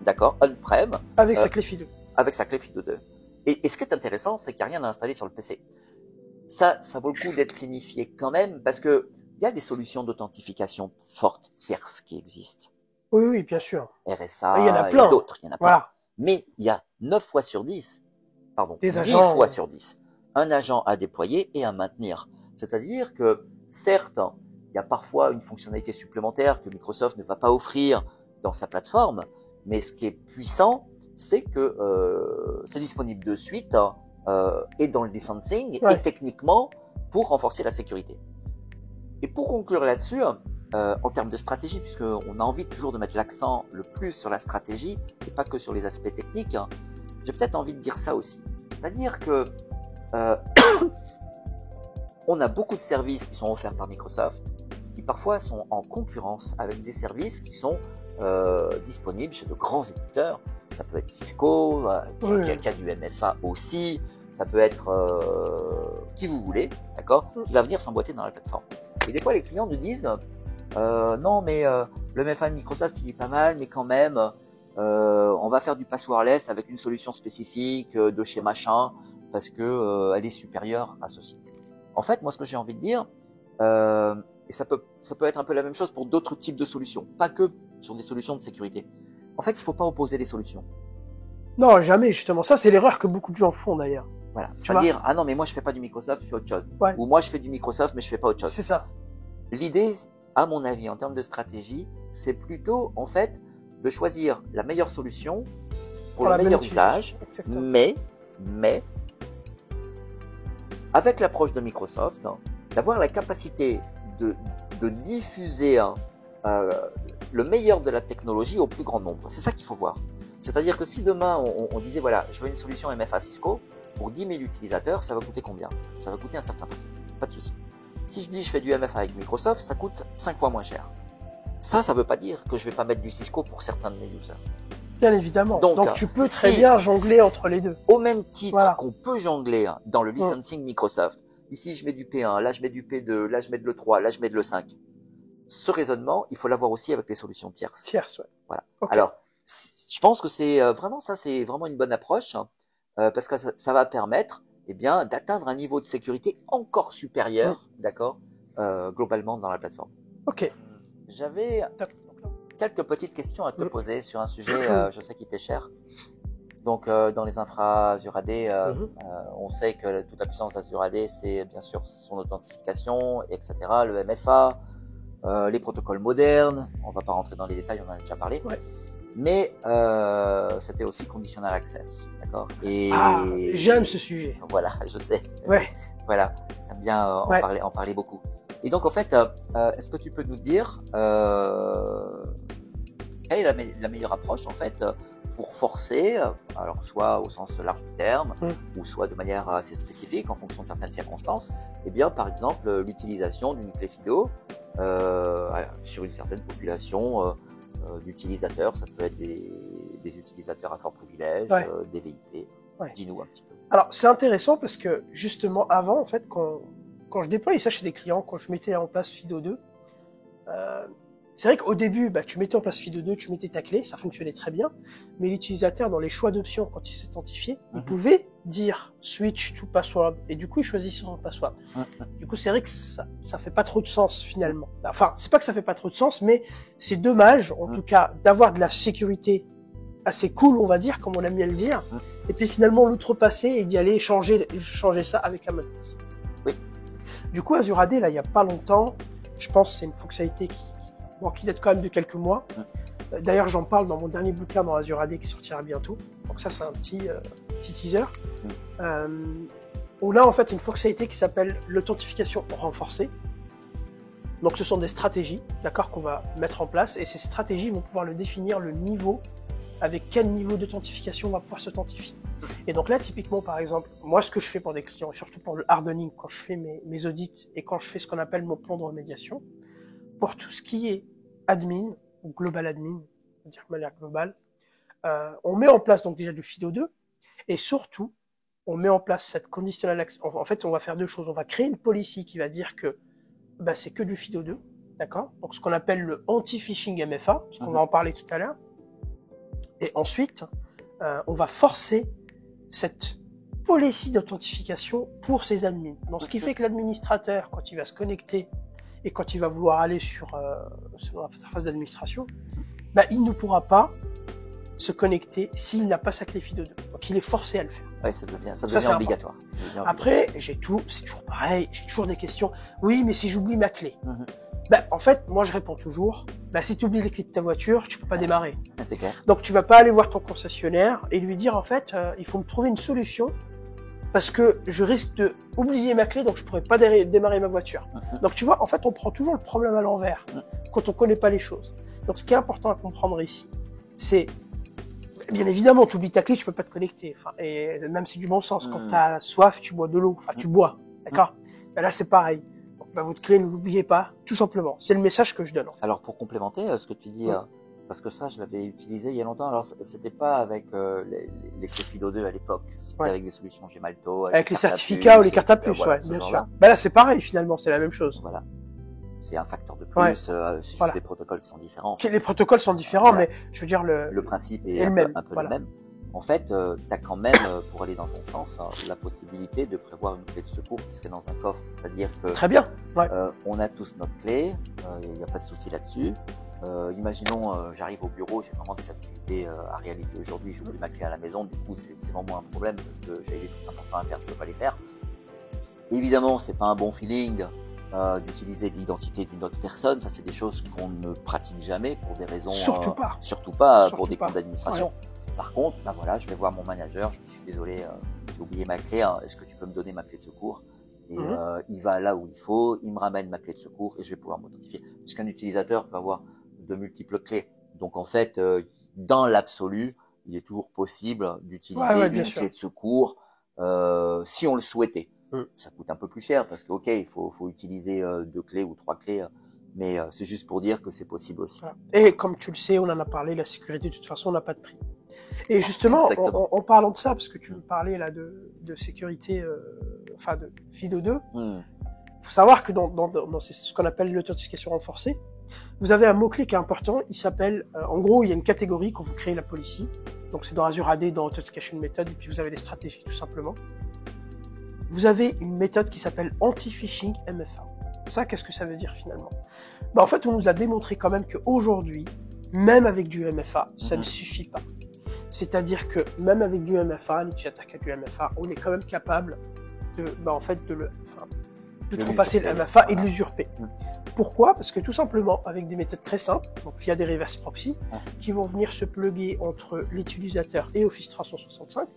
d'accord, on-prem, avec sa clé FIDO. Avec sa clé FIDO2. Et ce qui est intéressant, c'est qu'il n'y a rien à installer sur le PC. Ça vaut le coup d'être signifié quand même, parce que il y a des solutions d'authentification fortes tierces qui existent. Oui, bien sûr. RSA, il y en a plein. D'autres, il y en a plein. Voilà. Mais il y a 9 fois sur 10, pardon, Des 10 agents, fois sur 10, un agent à déployer et à maintenir. C'est-à-dire que, certes, il y a parfois une fonctionnalité supplémentaire que Microsoft ne va pas offrir dans sa plateforme, mais ce qui est puissant, c'est que c'est disponible de suite et dans le licensing et techniquement pour renforcer la sécurité. Et pour conclure là-dessus, en termes de stratégie, puisqu'on a envie toujours de mettre l'accent le plus sur la stratégie et pas que sur les aspects techniques, j'ai peut-être envie de dire ça aussi. C'est-à-dire que on a beaucoup de services qui sont offerts par Microsoft qui parfois sont en concurrence avec des services qui sont disponibles chez de grands éditeurs. Ça peut être Cisco, qui a du MFA aussi, ça peut être qui vous voulez, d'accord, qui va venir s'emboîter dans la plateforme. Et des fois, les clients nous disent non, mais le MFA de Microsoft, il est pas mal, mais quand même, on va faire du passwordless avec une solution spécifique de chez machin, parce que elle est supérieure à ceci. En fait, moi, ce que j'ai envie de dire, et ça peut être un peu la même chose pour d'autres types de solutions, pas que sur des solutions de sécurité. En fait, il faut pas opposer les solutions. Non, jamais, justement. Ça, c'est l'erreur que beaucoup de gens font, d'ailleurs. Voilà. C'est-à-dire, ah non, mais moi, je fais pas du Microsoft, je fais autre chose. Ouais. Ou moi, je fais du Microsoft, mais je fais pas autre chose. C'est ça. L'idée, à mon avis, en termes de stratégie, c'est plutôt, en fait, de choisir la meilleure solution pour le meilleur usage, mais, avec l'approche de Microsoft, d'avoir la capacité de diffuser le meilleur de la technologie au plus grand nombre. C'est ça qu'il faut voir. C'est-à-dire que si demain, on disait, voilà, je veux une solution MFA Cisco, pour 10 000 utilisateurs, ça va coûter combien? Ça va coûter un certain prix. Pas de souci. Si je dis je fais du MFA avec Microsoft, ça coûte 5 fois moins cher. Ça veut pas dire que je vais pas mettre du Cisco pour certains de mes users. Bien évidemment. Donc tu peux très bien jongler entre les deux. Au même titre qu'on peut jongler dans le licensing Microsoft. Ici, je mets du P1, là, je mets du P2, là, je mets de l'E3, là, je mets de l'E5. Ce raisonnement, il faut l'avoir aussi avec les solutions tierces. Tierces, ouais. Voilà. Okay. Alors, je pense que c'est vraiment ça, c'est vraiment une bonne approche parce que ça va permettre, eh bien, d'atteindre un niveau de sécurité encore supérieur, d'accord, globalement dans la plateforme. Ok. J'avais quelques petites questions à te poser sur un sujet, je sais qui t'est cher. Donc, dans les infra Azure AD, on sait que toute la puissance d'Azure AD, c'est bien sûr son authentification, etc., le MFA, les protocoles modernes. On va pas rentrer dans les détails, on en a déjà parlé. Ouais. Mais c'était aussi conditional access, d'accord. Et j'aime ce sujet. Voilà, je sais. Ouais. Voilà, j'aime bien en parler beaucoup. Et donc, en fait, est-ce que tu peux nous dire quelle est la meilleure approche, en fait, pour forcer, alors soit au sens large du terme, ou soit de manière assez spécifique en fonction de certaines circonstances, eh bien, par exemple, l'utilisation d'une clé FIDO sur une certaine population d'utilisateurs. Ça peut être des utilisateurs à fort privilège, des VIP. Dis-nous un petit peu. Alors, c'est intéressant parce que, justement, avant, en fait, quand je déployais ça chez des clients, quand je mettais en place FIDO 2, c'est vrai qu'au début, tu mettais en place FIDO 2, tu mettais ta clé, ça fonctionnait très bien, mais l'utilisateur, dans les choix d'options, quand il s'identifiait, il pouvait dire switch to password, et du coup, il choisissait son password. Du coup, c'est vrai que ça fait pas trop de sens, finalement. Enfin, c'est pas que ça fait pas trop de sens, mais c'est dommage, en tout cas, d'avoir de la sécurité assez cool, on va dire, comme on aime bien le dire, et puis finalement, l'outrepasser et d'y aller changer ça avec un mot de passe. Oui. Du coup, Azure AD, là, il y a pas longtemps, je pense que c'est une fonctionnalité qui date quand même de quelques mois. D'ailleurs, j'en parle dans mon dernier bouquin dans Azure AD qui sortira bientôt. Donc ça, c'est un petit teaser. On a en fait une fonctionnalité qui s'appelle l'authentification renforcée. Donc ce sont des stratégies, d'accord, qu'on va mettre en place, et ces stratégies vont pouvoir le définir le niveau, avec quel niveau d'authentification on va pouvoir s'authentifier. Et donc là, typiquement, par exemple, moi, ce que je fais pour des clients, et surtout pour le hardening, quand je fais mes audits et quand je fais ce qu'on appelle mon plan de remédiation, pour tout ce qui est admin, ou global admin, c'est-à-dire de manière globale, on met en place donc déjà du FIDO 2, et surtout, on met en place cette conditional access. En fait, on va faire deux choses. On va créer une policy qui va dire que c'est que du FIDO 2, d'accord? Donc ce qu'on appelle le anti-phishing MFA, parce qu'on va en parler tout à l'heure. Et ensuite, on va forcer cette policy d'authentification pour ces admins. Donc ce qui fait que l'administrateur, quand il va se connecter et quand il va vouloir aller sur l'interface d'administration, il ne pourra pas se connecter s'il n'a pas sa clé FIDO 2. Donc il est forcé à le faire. Ouais, ça devient c'est obligatoire. Après, c'est toujours pareil, j'ai toujours des questions. Oui, mais si j'oublie ma clé. Ben, en fait, moi, je réponds toujours, ben, si tu oublies les clés de ta voiture, tu peux pas démarrer. C'est clair. Donc, tu vas pas aller voir ton concessionnaire et lui dire, en fait, il faut me trouver une solution parce que je risque de oublier ma clé, donc je pourrais pas démarrer ma voiture. Donc, tu vois, en fait, on prend toujours le problème à l'envers quand on connaît pas les choses. Donc, ce qui est important à comprendre ici, c'est, bien évidemment, tu oublies ta clé, tu peux pas te connecter. Enfin, et même c'est du bon sens. Quand tu as soif, tu bois de l'eau. Enfin, tu bois. D'accord? Ben là, c'est pareil. Ben, votre clé, ne l'oubliez pas, tout simplement. C'est le message que je donne. Alors, pour complémenter ce que tu dis, parce que ça, je l'avais utilisé il y a longtemps. Alors, c'était pas avec les clés FIDO 2 à l'époque. C'était avec des solutions Gemalto. Avec les certificats ou les cartes à puce, voilà, bien sûr. Ben là, c'est pareil, finalement, c'est la même chose. Voilà. C'est un facteur de plus, c'est juste les protocoles qui sont différents. Les protocoles sont différents, mais je veux dire le principe est un peu le même. En fait, tu as quand même, pour aller dans ton sens, la possibilité de prévoir une clé de secours qui serait dans un coffre. C'est-à-dire que très bien. On a tous notre clé, il n'y a pas de souci là-dessus. Imaginons, j'arrive au bureau, j'ai vraiment des activités à réaliser aujourd'hui, j'oublie ma clé à la maison, du coup c'est vraiment un problème parce que j'ai des trucs importants à faire, je peux pas les faire. Évidemment, c'est pas un bon feeling d'utiliser l'identité d'une autre personne, ça c'est des choses qu'on ne pratique jamais pour des raisons surtout pas pour des comptes d'administration. Par contre, ben voilà, je vais voir mon manager, je dis, je suis désolé, j'ai oublié ma clé, est-ce que tu peux me donner ma clé de secours? Et il va là où il faut, il me ramène ma clé de secours et je vais pouvoir m'authentifier. Puisqu'un utilisateur peut avoir de multiples clés. Donc en fait, dans l'absolu, il est toujours possible d'utiliser une clé de secours si on le souhaitait. Ça coûte un peu plus cher parce que ok, il faut utiliser 2 clés ou 3 clés, mais c'est juste pour dire que c'est possible aussi. Et comme tu le sais, on en a parlé, la sécurité de toute façon n'a pas de prix. Et justement, en parlant de ça, parce que tu me parlais là de sécurité, enfin de FIDO 2, faut savoir que dans ce qu'on appelle l'authentification renforcée, vous avez un mot-clé qui est important, il s'appelle, en gros, il y a une catégorie quand vous créez la policy, donc c'est dans Azure AD, dans Authentication Method, et puis vous avez les stratégies tout simplement. Vous avez une méthode qui s'appelle Anti-Phishing MFA. Ça, qu'est-ce que ça veut dire finalement? Ben, en fait, on nous a démontré quand même qu'aujourd'hui, même avec du MFA, ça ne suffit pas. C'est-à-dire que même avec du MFA, nous qui attaquons du MFA, on est quand même capable de tromper le MFA et de l'usurper. Pourquoi? Parce que tout simplement, avec des méthodes très simples, donc via des reverse proxy, qui vont venir se plugger entre l'utilisateur et Office 365,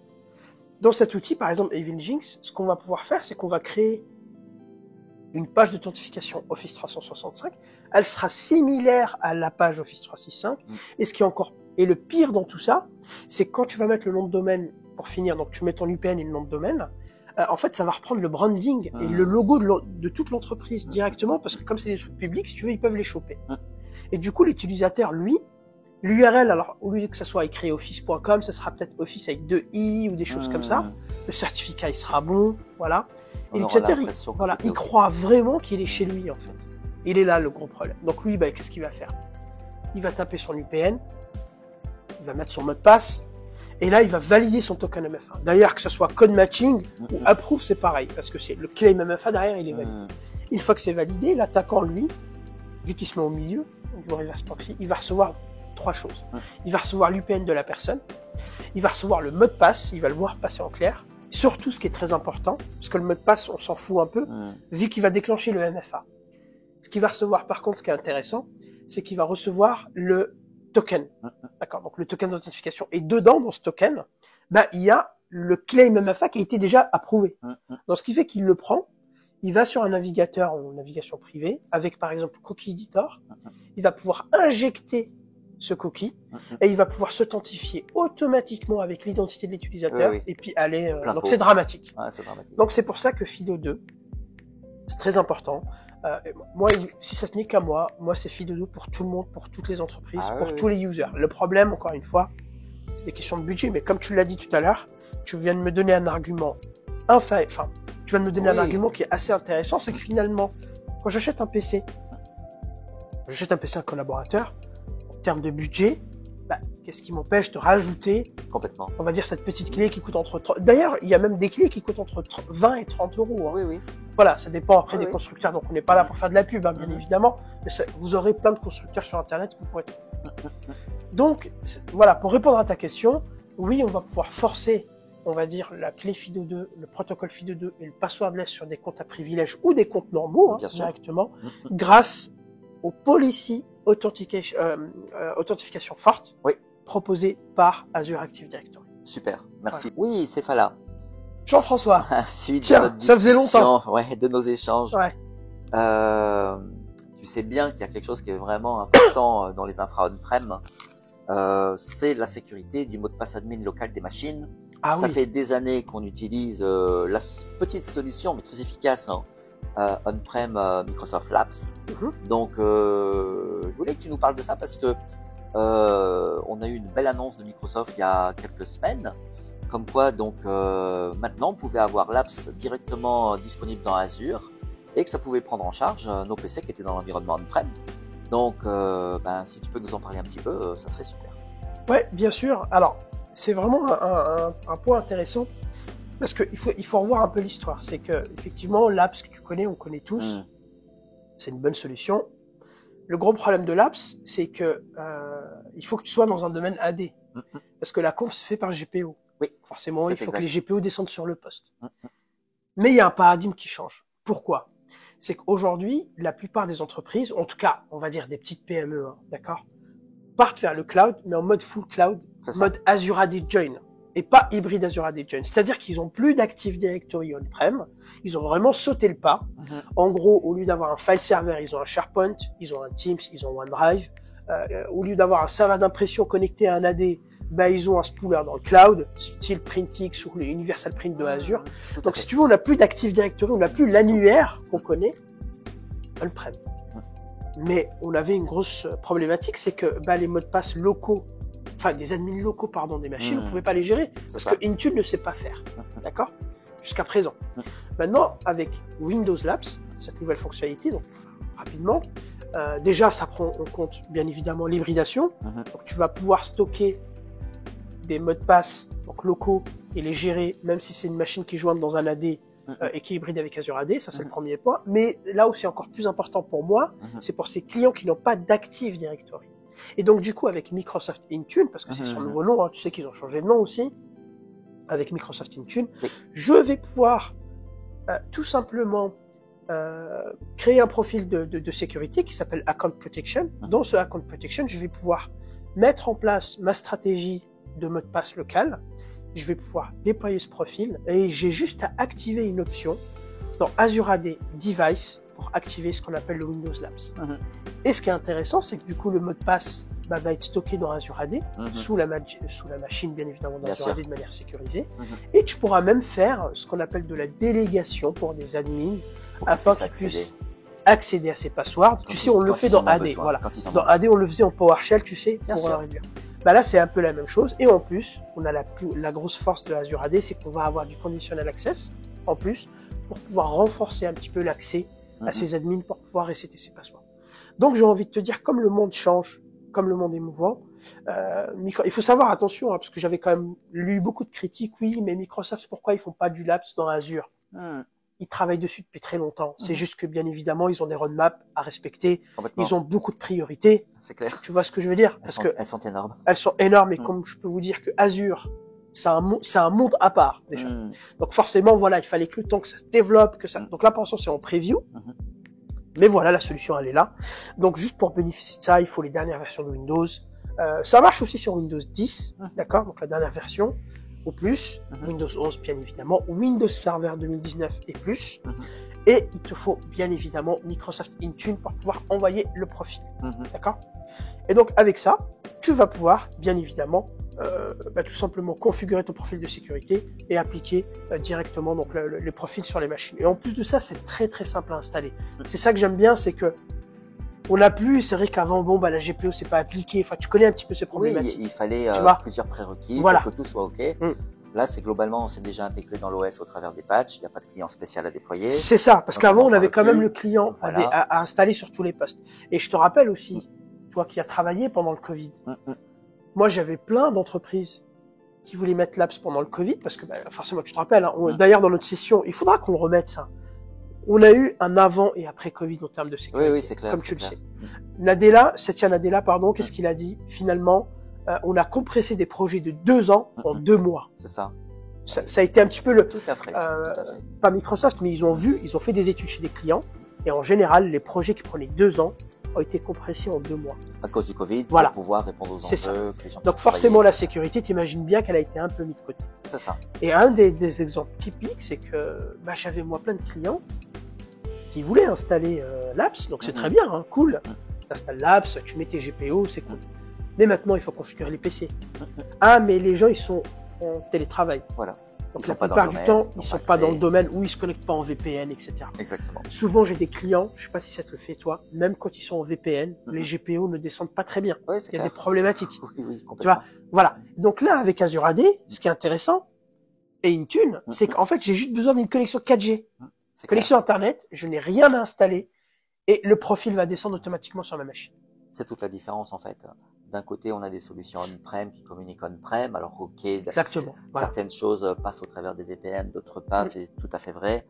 dans cet outil, par exemple EvilJinx, ce qu'on va pouvoir faire, c'est qu'on va créer une page d'authentification Office 365. Elle sera similaire à la page Office 365. Et ce qui est encore, et le pire dans tout ça, c'est quand tu vas mettre le nom de domaine pour finir, donc tu mets ton UPN et le nom de domaine, en fait, ça va reprendre le branding et le logo de toute l'entreprise directement, parce que comme c'est des trucs publics, si tu veux, ils peuvent les choper. Et du coup, l'utilisateur, lui, l'URL, alors, au lieu que ça soit écrit office.com, ça sera peut-être office avec 2 i ou des choses comme ça. Le certificat, il sera bon, voilà. Et l'utilisateur, il croit vraiment qu'il est chez lui, en fait. Il est là, le gros problème. Donc lui, bah, qu'est-ce qu'il va faire? Il va taper son UPN, il va mettre son mot de passe, et là, il va valider son token MFA. D'ailleurs, que ce soit code matching ou approve, c'est pareil, parce que c'est le claim MFA derrière, il est validé. Une fois que c'est validé, l'attaquant, lui, vu qu'il se met au milieu, du reverse proxy, il va recevoir 3 choses. Il va recevoir l'UPN de la personne, il va recevoir le mot de passe, il va le voir passer en clair. Surtout, ce qui est très important, parce que le mot de passe, on s'en fout un peu, vu qu'il va déclencher le MFA. Ce qu'il va recevoir, par contre, ce qui est intéressant, c'est qu'il va recevoir le token. D'accord. Donc, le token d'authentification. Et dedans, dans ce token, bah, il y a le claim MFA qui a été déjà approuvé. Donc, ce qui fait qu'il le prend, il va sur un navigateur en navigation privée, avec, par exemple, Cookie Editor. Il va pouvoir injecter ce cookie, et il va pouvoir s'authentifier automatiquement avec l'identité de l'utilisateur, et puis aller, donc c'est dramatique. Donc c'est pour ça que FIDO 2, c'est très important. Moi, si ça se n'est qu'à moi c'est FIDO 2 pour tout le monde, pour toutes les entreprises, pour tous les users. Le problème, encore une fois, c'est des questions de budget, mais comme tu l'as dit tout à l'heure, tu viens de me donner un argument tu viens de me donner un argument qui est assez intéressant, c'est que finalement, quand j'achète un PC, un collaborateur, en termes de budget, bah, qu'est-ce qui m'empêche de rajouter, on va dire, cette petite clé qui coûte entre 30... D'ailleurs, il y a même des clés qui coûtent entre 20 et 30 euros. Hein. Voilà, ça dépend après des constructeurs, donc on n'est pas là pour faire de la pub, hein, bien évidemment, mais vous aurez plein de constructeurs sur Internet, vous pourrez... Donc, voilà, pour répondre à ta question, oui, on va pouvoir forcer on va dire, la clé FIDO2, le protocole FIDO2 et le passwordless sur des comptes à privilèges ou des comptes normaux, directement, grâce au policy authentification forte proposée par Azure Active Directory. Super, merci. Voilà. Oui, c'est Fala. Jean-François. Suite Tiens, de notre ça faisait longtemps. Ouais, de nos échanges. Ouais. Tu sais bien qu'il y a quelque chose qui est vraiment important dans les infra on-prem. C'est la sécurité du mot de passe admin local des machines. Ça fait des années qu'on utilise la petite solution, mais très efficace, on-prem Microsoft Labs. Donc, je voulais que tu nous parles de ça parce que on a eu une belle annonce de Microsoft il y a quelques semaines, comme quoi donc maintenant on pouvait avoir Labs directement disponible dans Azure et que ça pouvait prendre en charge nos PC qui étaient dans l'environnement on-prem. Donc, si tu peux nous en parler un petit peu, ça serait super. Ouais, bien sûr. Alors, c'est vraiment un point intéressant parce que il faut revoir un peu l'histoire. C'est que effectivement, Labs que tu connais, on connaît tous. C'est une bonne solution. Le gros problème de Labs, c'est que il faut que tu sois dans un domaine AD parce que la conf se fait par GPO. Oui, forcément, il faut que les GPO descendent sur le poste. Mais il y a un paradigme qui change. Pourquoi ? C'est qu'aujourd'hui, la plupart des entreprises, en tout cas, on va dire des petites PME, d'accord, partent vers le cloud, mais en mode full cloud, mode Azure AD Join, et pas hybride Azure AD Join. C'est-à-dire qu'ils ont plus d'Active Directory on-prem, ils ont vraiment sauté le pas. En gros, au lieu d'avoir un file server, ils ont un SharePoint, ils ont un Teams, ils ont OneDrive. Au lieu d'avoir un serveur d'impression connecté à un AD, ils ont un spooler dans le cloud, style Printix ou le Universal Print de Azure. Donc, si tu veux, on n'a plus d'Active Directory, on n'a plus l'annuaire qu'on connaît on-prem. Mais on avait une grosse problématique, c'est que les mots de passe locaux, enfin des admins locaux, pardon, des machines, on ne pouvait pas les gérer parce que Intune ne sait pas faire. D'accord ? Jusqu'à présent. Maintenant, avec Windows Labs, cette nouvelle fonctionnalité, donc rapidement, déjà, ça prend en compte bien évidemment l'hybridation. Donc, tu vas pouvoir stocker des mots de passe donc locaux et les gérer, même si c'est une machine qui est jointe dans un AD et qui est hybride avec Azure AD, ça c'est le premier point. Mais là où c'est encore plus important pour moi, c'est pour ces clients qui n'ont pas d'Active Directory. Et donc du coup avec Microsoft Intune, parce que c'est son nouveau nom, tu sais qu'ils ont changé de nom aussi, avec Microsoft Intune, je vais pouvoir tout simplement créer un profil de sécurité qui s'appelle Account Protection. Dans ce Account Protection, je vais pouvoir mettre en place ma stratégie de mot de passe local. Je vais pouvoir déployer ce profil et j'ai juste à activer une option dans Azure AD Device pour activer ce qu'on appelle le Windows Labs. Et ce qui est intéressant, c'est que du coup, le mot de passe va être stocké dans Azure AD, sous la machine, bien évidemment, d'Azure AD de manière sécurisée. Et tu pourras même faire ce qu'on appelle de la délégation pour des admins afin qu'ils puissent accéder à ces passwords. Tu sais, on le fait dans AD. Voilà. Dans AD, on le faisait en PowerShell, tu sais, pour réduire. Là, c'est un peu la même chose. Et en plus, on a la grosse force de Azure AD, c'est qu'on va avoir du conditional access, en plus, pour pouvoir renforcer un petit peu l'accès à ces admins pour pouvoir resetter ces passwords. Donc, j'ai envie de te dire, comme le monde change, comme le monde est mouvant, il faut savoir, attention, parce que j'avais quand même lu beaucoup de critiques, oui, mais Microsoft, pourquoi ils font pas du Labs dans Azure? Ils travaillent dessus depuis très longtemps. C'est juste que, bien évidemment, ils ont des roadmaps à respecter. Ils ont beaucoup de priorités. C'est clair. Tu vois ce que je veux dire? Elles sont énormes. Elles sont énormes et comme je peux vous dire que Azure, c'est un monde à part, déjà. Donc, forcément, voilà, il fallait que le temps que ça se développe, que ça, donc là, pour l'instant, c'est en preview. Mais voilà, la solution, elle est là. Donc, juste pour bénéficier de ça, il faut les dernières versions de Windows. Ça marche aussi sur Windows 10. D'accord? Donc, la dernière version. Au plus, Windows 11 bien évidemment, Windows Server 2019 et plus, et il te faut bien évidemment Microsoft Intune pour pouvoir envoyer le profil, d'accord? Et donc avec ça, tu vas pouvoir bien évidemment tout simplement configurer ton profil de sécurité et appliquer directement donc les profils sur les machines. Et en plus de ça, c'est très très simple à installer. C'est ça que j'aime bien, c'est que on n'a plus, c'est vrai qu'avant, la GPO, c'est pas appliqué. Enfin, tu connais un petit peu ces problématiques. Oui, il fallait plusieurs prérequis pour que tout soit OK. Là, c'est globalement, c'est déjà intégré dans l'OS au travers des patchs. Il n'y a pas de client spécial à déployer. C'est ça, parce qu'avant, on avait quand même le client à installer sur tous les postes. Et je te rappelle aussi, toi qui as travaillé pendant le Covid, moi, j'avais plein d'entreprises qui voulaient mettre Labs pendant le Covid, parce que forcément, tu te rappelles, d'ailleurs, dans notre session, il faudra qu'on le remette ça. On a eu un avant et après Covid en termes de sécurité. Oui, c'est clair. Comme tu le sais. Nadella, Satya Nadella, qu'est-ce qu'il a dit? Finalement, on a compressé des projets de 2 ans en 2 mois. C'est ça. ça a été un petit peu Tout à fait. pas Microsoft, mais ils ont fait des études chez des clients, et en général, les projets qui prenaient 2 ans ont été compressés en 2 mois. À cause du Covid, voilà. Pour pouvoir répondre aux enjeux, que les gens donc forcément, la sécurité, t'imagines bien qu'elle a été un peu mise de côté. C'est ça. Et un des exemples typiques, c'est que j'avais moi plein de clients qui voulaient installer l'apps, donc c'est très bien, hein, cool. Tu installes l'apps, tu mets tes GPO, c'est cool. Mais maintenant, il faut configurer les PC. Mais les gens, ils sont en télétravail. Voilà. Donc la plupart du temps, ils sont pas dans le domaine, ou ils se connectent pas en VPN, etc. Exactement. Souvent, j'ai des clients, je sais pas si ça te le fait toi, même quand ils sont en VPN, les GPO ne descendent pas très bien. Oui, il y a des problématiques. Oui, complètement. Tu vois, voilà. Donc là, avec Azure AD, ce qui est intéressant, et Intune, c'est qu'en fait, j'ai juste besoin d'une connexion 4G. Connexion Internet, je n'ai rien à installer, et le profil va descendre automatiquement sur ma machine. C'est toute la différence, en fait. D'un côté, on a des solutions on-prem qui communiquent on-prem. Alors, ok, certaines choses passent au travers des VPN, d'autres pas, c'est tout à fait vrai.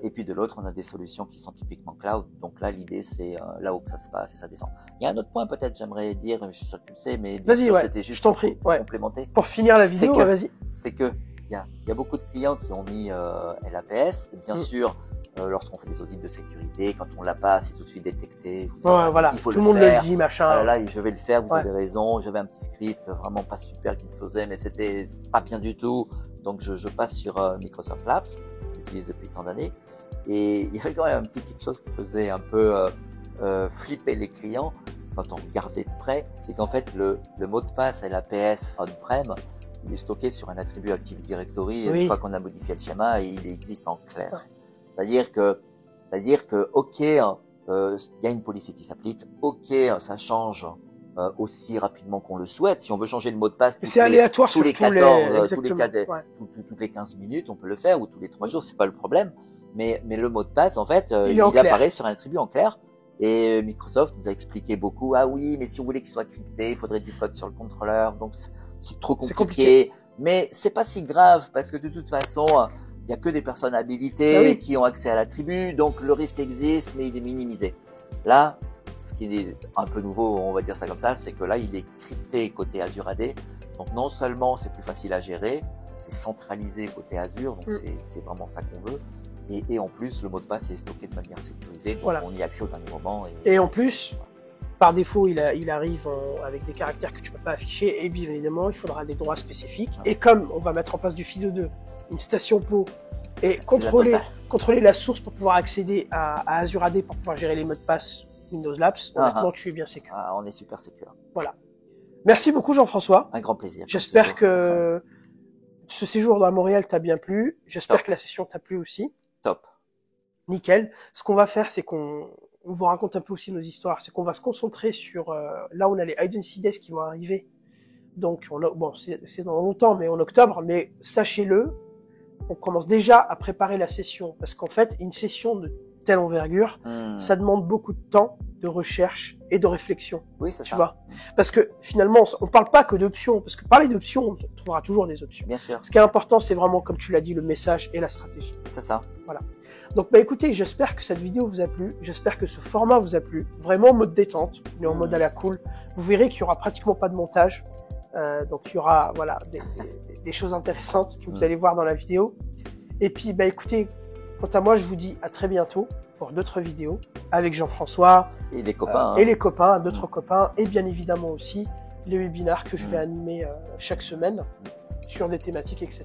Et puis de l'autre, on a des solutions qui sont typiquement cloud. Donc là, l'idée, c'est là où que ça se passe et ça descend. Il y a un autre point, peut-être, j'aimerais dire, je suis sûr que tu le sais, mais c'était juste pour complémenter. Pour finir la vidéo, vas-y. C'est que il y a beaucoup de clients qui ont mis LAPS. Et bien sûr, lorsqu'on fait des audits de sécurité, quand on l'a pas, c'est tout de suite détecté. Voilà. Il faut tout le monde le dit, machin. Là, je vais le faire, vous avez raison. J'avais un petit script vraiment pas super qu'il faisait, mais c'était pas bien du tout. Donc, je passe sur Microsoft Labs, que j'utilise depuis tant d'années. Et il y avait quand même un petit quelque chose qui faisait un peu flipper les clients quand on regardait de près. C'est qu'en fait, le mot de passe LAPS on-prem, il est stocké sur un attribut Active Directory. Et une fois qu'on a modifié le schéma, il existe en clair. C'est-à-dire que, ok, il y a une policy qui s'applique. Ok, ça change aussi rapidement qu'on le souhaite. Si on veut changer le mot de passe, c'est aléatoire tous les 14, toutes les 15 minutes, on peut le faire, ou tous les 3 jours, c'est pas le problème. Mais le mot de passe, en fait, il apparaît sur un attribut en clair. Et Microsoft nous a expliqué beaucoup. Ah oui, mais si vous voulez qu'il soit crypté, il faudrait du code sur le contrôleur. Donc c'est trop compliqué. Mais c'est pas si grave parce que de toute façon, il y a que des personnes habilitées qui ont accès à l'attribut. Donc le risque existe, mais il est minimisé. Là, ce qui est un peu nouveau, on va dire ça comme ça, c'est que là, il est crypté côté Azure AD. Donc non seulement c'est plus facile à gérer, c'est centralisé côté Azure. Donc c'est vraiment ça qu'on veut. Et en plus, le mot de passe est stocké de manière sécurisée, donc on y a accès au dernier moment. Et en plus, par défaut, il arrive avec des caractères que tu peux pas afficher, et bien évidemment, il faudra des droits spécifiques. Et comme on va mettre en place du FIDO2, une station PO, et contrôler la source pour pouvoir accéder à Azure AD pour pouvoir gérer les mots de passe Windows Labs, honnêtement, tu es bien sécure. On est super sécure. Voilà. Merci beaucoup, Jean-François. Un grand plaisir. J'espère que ce séjour à Montréal t'a bien plu. J'espère que la session t'a plu aussi. Top. Nickel. Ce qu'on va faire, c'est qu'on vous raconte un peu aussi nos histoires. C'est qu'on va se concentrer sur là où on a les Identity Days qui vont arriver. Donc, c'est dans longtemps, mais en octobre. Mais sachez-le, on commence déjà à préparer la session. Parce qu'en fait, une session de telle envergure, ça demande beaucoup de temps, de recherche et de réflexion. Oui, c'est ça. Tu vois. Parce que finalement, on parle pas que d'options. Parce que parler d'options, on trouvera toujours des options. Bien sûr. Ce qui est important, c'est vraiment, comme tu l'as dit, le message et la stratégie. C'est ça. Voilà. Donc, écoutez, j'espère que cette vidéo vous a plu. J'espère que ce format vous a plu. Vraiment en mode détente, mais en mode à la cool. Vous verrez qu'il y aura pratiquement pas de montage. Donc, il y aura, des choses intéressantes que vous allez voir dans la vidéo. Et puis, écoutez, quant à moi, je vous dis à très bientôt pour d'autres vidéos avec Jean-François. Et les copains. Et les copains, d'autres copains. Et bien évidemment aussi les webinaires que je vais animer chaque semaine sur des thématiques, etc.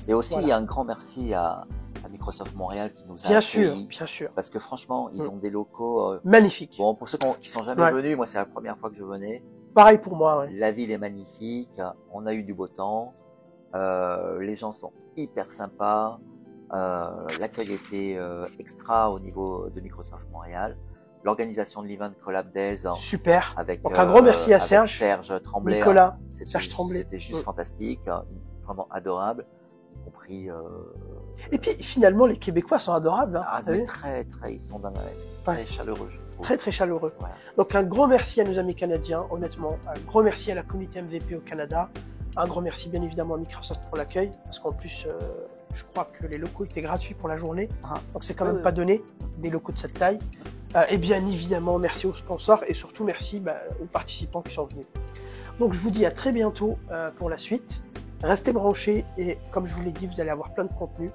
Et aussi, il y a un grand merci à Microsoft Montréal qui nous a accueillis. Bien sûr. Parce que franchement, ils ont des locaux magnifiques. Bon, pour ceux qui sont jamais venus, moi c'est la première fois que je venais. Pareil pour moi. La ville est magnifique. On a eu du beau temps. Les gens sont hyper sympas. L'accueil était extra au niveau de Microsoft Montréal. L'organisation de l'event Collab Days. Super. Donc un grand merci à Serge. Serge Tremblay. Nicolas. Serge Tremblay. C'était juste fantastique. Vraiment adorable. Y compris. Et puis finalement, les Québécois sont adorables. Mais très, ils sont très chaleureux. Je trouve. Très chaleureux. Voilà. Donc un grand merci à nos amis canadiens, honnêtement. Un grand merci à la communauté MVP au Canada. Un grand merci bien évidemment à Microsoft pour l'accueil, parce qu'en plus, je crois que les locaux étaient gratuits pour la journée. Donc c'est quand même pas donné, des locaux de cette taille. Et bien évidemment, merci aux sponsors et surtout merci aux participants qui sont venus. Donc je vous dis à très bientôt pour la suite. Restez branchés et comme je vous l'ai dit, vous allez avoir plein de contenu.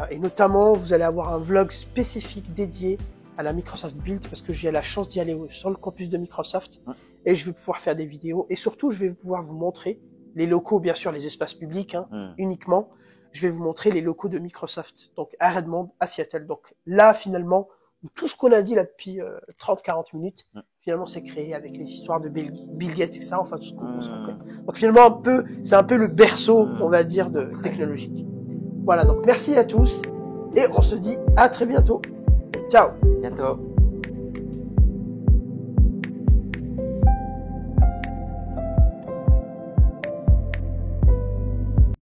Et notamment, vous allez avoir un vlog spécifique dédié à la Microsoft Build parce que j'ai la chance d'y aller sur le campus de Microsoft et je vais pouvoir faire des vidéos et surtout, je vais pouvoir vous montrer les locaux, bien sûr, les espaces publics uniquement. Je vais vous montrer les locaux de Microsoft, donc à Redmond, à Seattle. Donc là, finalement, tout ce qu'on a dit là depuis 30-40 minutes, finalement, c'est créé avec les histoires de Bill Gates, etc. Enfin, tout ce qu'on se connaît. Donc finalement, c'est un peu le berceau, on va dire, de technologique. Voilà, donc merci à tous et on se dit à très bientôt. Ciao. Bientôt.